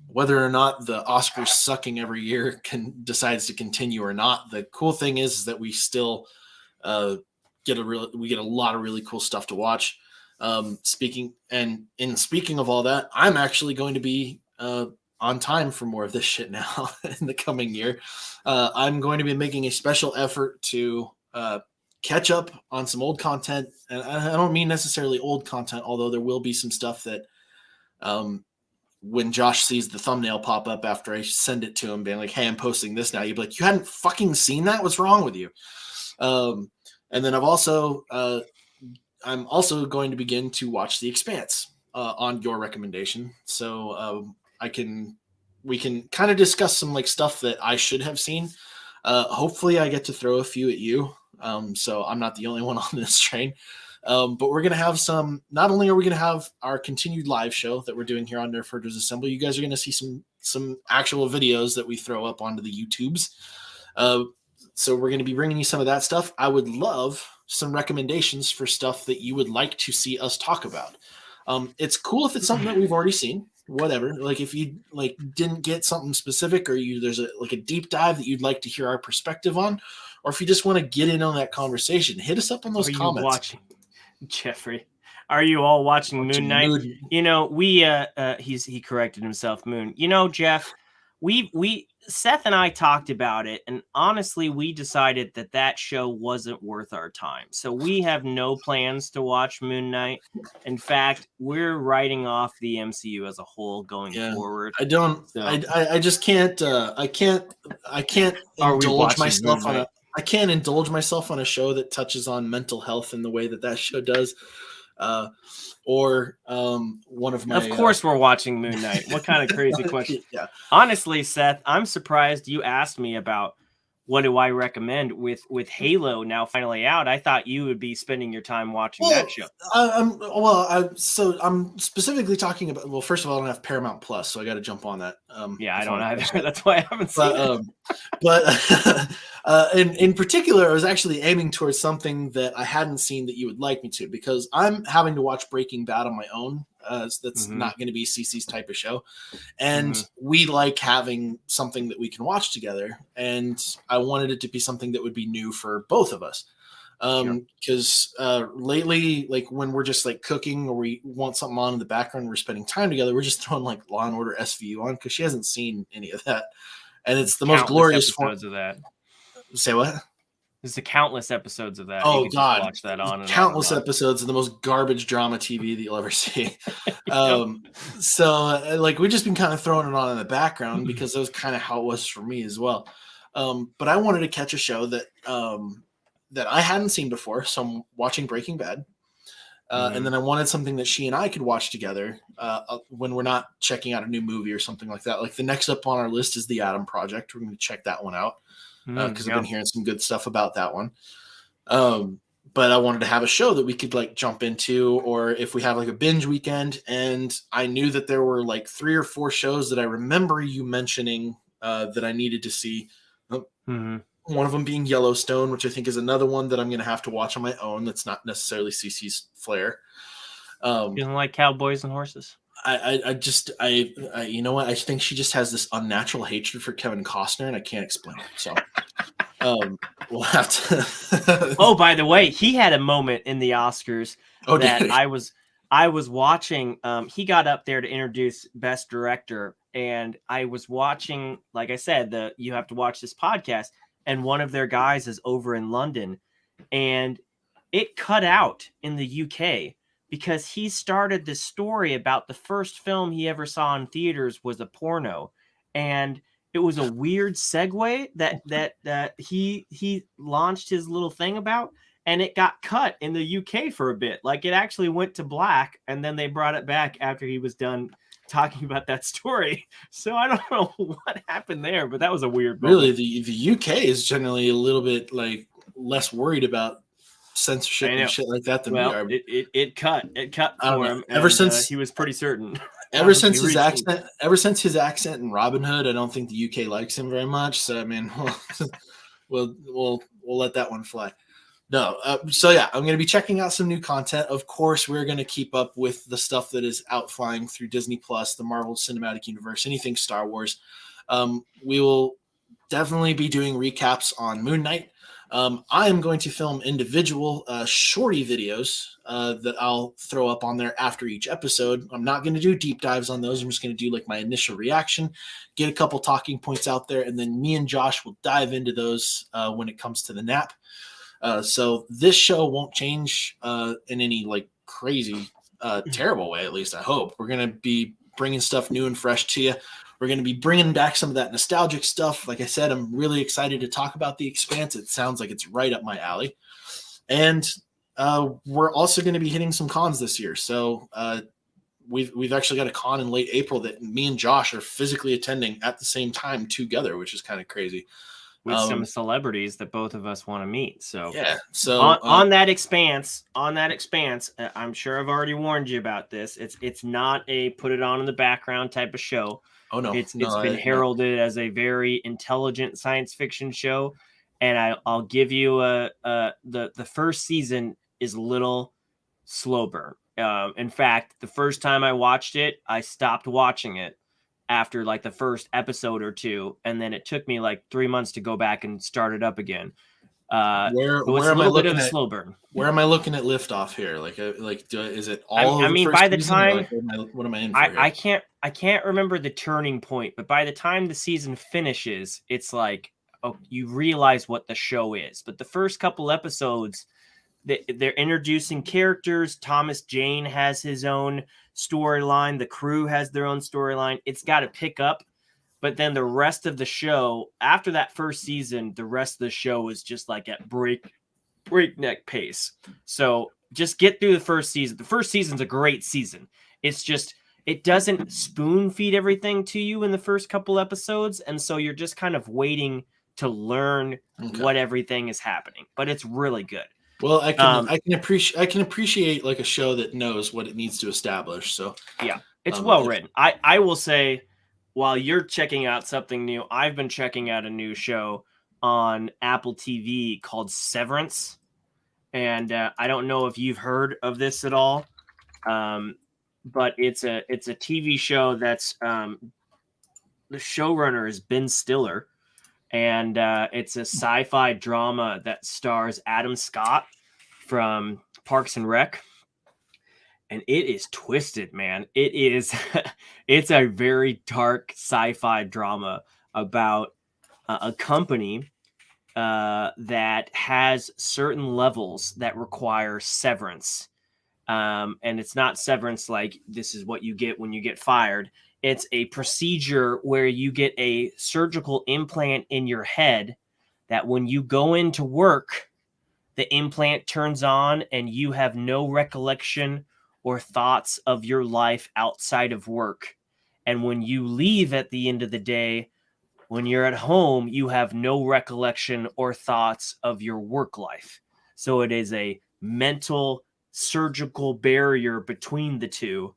whether or not the Oscars sucking every year decides to continue or not, the cool thing is that we still get a lot of really cool stuff to watch. Speaking of all that, I'm actually going to be on time for more of this shit now in the coming year. I'm going to be making a special effort to catch up on some old content. And I don't mean necessarily old content, although there will be some stuff that when Josh sees the thumbnail pop up after I send it to him being like, hey, I'm posting this now, you'd be like, you hadn't fucking seen that? What's wrong with you? And then I'm also going to begin to watch The Expanse on your recommendation. So we can kind of discuss some like stuff that I should have seen. Hopefully I get to throw a few at you. So I'm not the only one on this train. But we're going to have not only are we going to have our continued live show that we're doing here on Nerf Herders Assemble, you guys are going to see some actual videos that we throw up onto the YouTubes. So we're going to be bringing you some of that stuff. I would love some recommendations for stuff that you would like to see us talk about. It's cool if it's something that we've already seen, whatever. Like if you didn't get something specific or there's a deep dive that you'd like to hear our perspective on, or if you just want to get in on that conversation, hit us up on those comments. Watching, Jeffrey? Are you all watching Moon Knight? He corrected himself, Moon. Jeff, Seth and I talked about it, and honestly, we decided that show wasn't worth our time. So we have no plans to watch Moon Knight. In fact, we're writing off the MCU as a whole going forward. I don't. So, I just can't. I can't indulge myself on I can't indulge myself on a show that touches on mental health in the way that show does. Or one of my. Of course, we're watching Moon Knight. What kind of crazy question? Yeah. Honestly, Seth, I'm surprised you asked me about what do I recommend with Halo now finally out. I thought you would be spending your time watching that show. I'm specifically talking about. Well, first of all, I don't have Paramount Plus, so I got to jump on that. Yeah, I don't either. That's why I haven't seen it. But in particular, I was actually aiming towards something that I hadn't seen that you would like me to, because I'm having to watch Breaking Bad on my own. So that's not going to be CC's type of show. And we like having something that we can watch together. And I wanted it to be something that would be new for both of us. Because lately, like when we're just like cooking or we want something on in the background, we're spending time together, we're just throwing like Law and Order SVU on, because she hasn't seen any of that. And it's the most glorious episodes of that. Say what? There's the countless episodes of that. Oh, you can God. Just watch that on and countless on and on. episodes of the most garbage drama TV that you'll ever see. So like we've just been kind of throwing it on in the background, because that was kind of how it was for me as well. But I wanted to catch a show that that I hadn't seen before, so I'm watching Breaking Bad. And then I wanted something that she and I could watch together when we're not checking out a new movie or something like that. Like the next up on our list is The Adam Project. We're going to check that one out because I've been hearing some good stuff about that one. But I wanted to have a show that we could like jump into, or if we have like a binge weekend. And I knew that there were like 3 or 4 shows that I remember you mentioning that I needed to see. One of them being Yellowstone, which I think is another one that I'm going to have to watch on my own. That's not necessarily CC's flair. You don't like cowboys and horses? I you know what? I think she just has this unnatural hatred for Kevin Costner, and I can't explain it. So, we'll have to. Oh, by the way, he had a moment in the Oscars that I was watching. He got up there to introduce Best Director, and I was watching. Like I said, you have to watch this podcast, and one of their guys is over in London, and it cut out in the UK. Because he started this story about the first film he ever saw in theaters was a porno, and it was a weird segue that he launched his little thing about, and it got cut in the UK for a bit. Like it actually went to black, and then they brought it back after he was done talking about that story. So I don't know what happened there, but that was a weird moment. Really, the UK is generally a little bit like less worried about censorship and shit like that than we are. It cut for him ever since he was pretty certain. Ever since his accent in Robin Hood, I don't think the UK likes him very much. So I mean, we'll let that one fly. No, so yeah, I'm going to be checking out some new content. Of course, we're going to keep up with the stuff that is out flying through Disney Plus, the Marvel Cinematic Universe, anything Star Wars. We will definitely be doing recaps on Moon Knight. I am going to film individual shorty videos that I'll throw up on there after each episode. I'm not going to do deep dives on those. I'm just going to do like my initial reaction, get a couple talking points out there, and then me and Josh will dive into those when it comes to the N.A.P. So this show won't change in any like crazy, terrible way, at least I hope. We're going to be bringing stuff new and fresh to you. We're going to be bringing back some of that nostalgic stuff. Like I said, I'm really excited to talk about The Expanse. It sounds like it's right up my alley. And we're also going to be hitting some cons this year. So we've actually got a con in late April that me and Josh are physically attending at the same time together, which is kind of crazy. With some celebrities that both of us want to meet. So yeah. So on that expanse, I'm sure I've already warned you about this. It's not a put it on in the background type of show. Oh no, it's been heralded as a very intelligent science fiction show, and I'll give you the first season is a little slow burn. In fact, the first time I watched it, I stopped watching it after like the first episode or 2, and then it took me like 3 months to go back and start it up again. Where am I looking at slow burn? Where am I looking at liftoff here? Is it all? I mean, by the time what am I in for here? I can't remember the turning point, but by the time the season finishes, it's like you realize what the show is. But the first couple episodes, they're introducing characters. Thomas Jane has his own storyline. The crew has their own storyline. It's got to pick up But then the rest of the show, after that first season, the rest of the show is just like at breakneck pace. So just get through the first season. The first season's a great season. It's just it doesn't spoon feed everything to you in the first couple episodes, and so you're just kind of waiting to learn what everything is happening. But it's really good. Well, I can appreciate like a show that knows what it needs to establish. So yeah, it's well written. I will say, while you're checking out something new, I've been checking out a new show on Apple TV called Severance, and I don't know if you've heard of this at all, but it's a TV show that's the showrunner is Ben Stiller, and it's a sci-fi drama that stars Adam Scott from Parks and Rec. And it is twisted, man. It is it's a very dark sci-fi drama about a company that has certain levels that require severance. And it's not severance like this is what you get when you get fired. It's a procedure where you get a surgical implant in your head that when you go into work, the implant turns on and you have no recollection or thoughts of your life outside of work. And when you leave at the end of the day, when you're at home, you have no recollection or thoughts of your work life. So it is a mental surgical barrier between the two.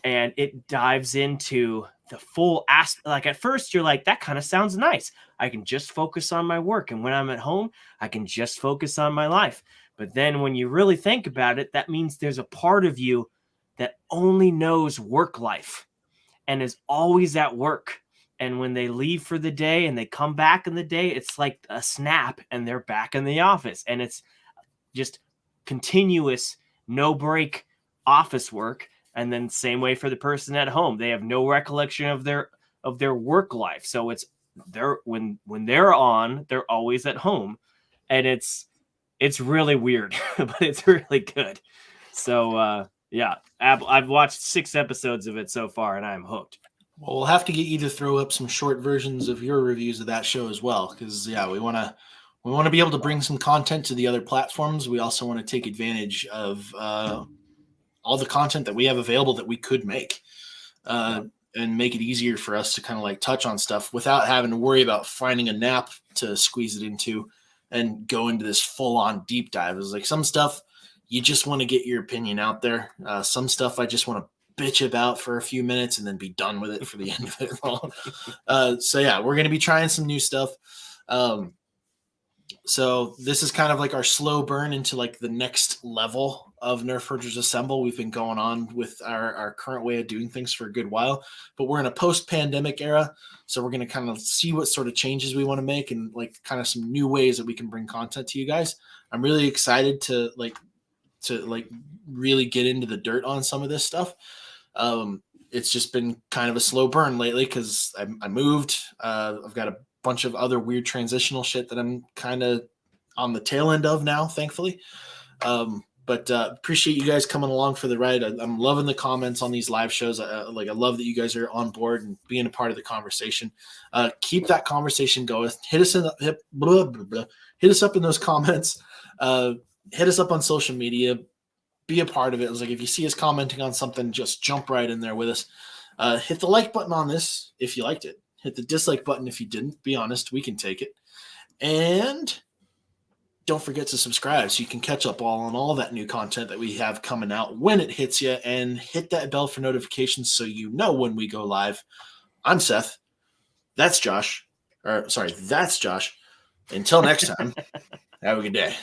And it dives into the full aspect. Like at first you're like, that kind of sounds nice. I can just focus on my work. And when I'm at home, I can just focus on my life. But then when you really think about it, that means there's a part of you that only knows work life and is always at work. And when they leave for the day and they come back in the day, it's like a snap and they're back in the office. And it's just continuous, no break office work. And then same way for the person at home. They have no recollection of their work life. So it's when they're on, they're always at home. And it's really weird, but it's really good. So yeah, I've watched 6 episodes of it so far and I'm hooked. Well, we'll have to get you to throw up some short versions of your reviews of that show as well, because yeah, we want to be able to bring some content to the other platforms. We also want to take advantage of all the content that we have available that we could make, and make it easier for us to kind of like touch on stuff without having to worry about finding a nap to squeeze it into and go into this full on deep dive. It's like some stuff you just want to get your opinion out there. Some stuff I just want to bitch about for a few minutes and then be done with it for the end of it all. So yeah, we're going to be trying some new stuff. So this is kind of like our slow burn into like the next level of Nerf Hergers Assemble. We've been going on with our current way of doing things for a good while, but we're in a post-pandemic era. So we're going to kind of see what sort of changes we want to make and like kind of some new ways that we can bring content to you guys. I'm really excited to really get into the dirt on some of this stuff. It's just been kind of a slow burn lately because I moved. I've got a bunch of other weird transitional shit that I'm kind of on the tail end of now, thankfully. But appreciate you guys coming along for the ride. I'm loving the comments on these live shows. I love that you guys are on board and being a part of the conversation. Keep that conversation going. Hit us up in those comments. Hit us up on social media. Be a part of it. It was like if you see us commenting on something, just jump right in there with us. Hit the like button on this if you liked it. Hit the dislike button if you didn't. Be honest, we can take it. And don't forget to subscribe so you can catch up on all that new content that we have coming out when it hits you, and hit that bell for notifications so you know when we go live. I'm Seth. That's Josh. That's Josh. Until next time, have a good day.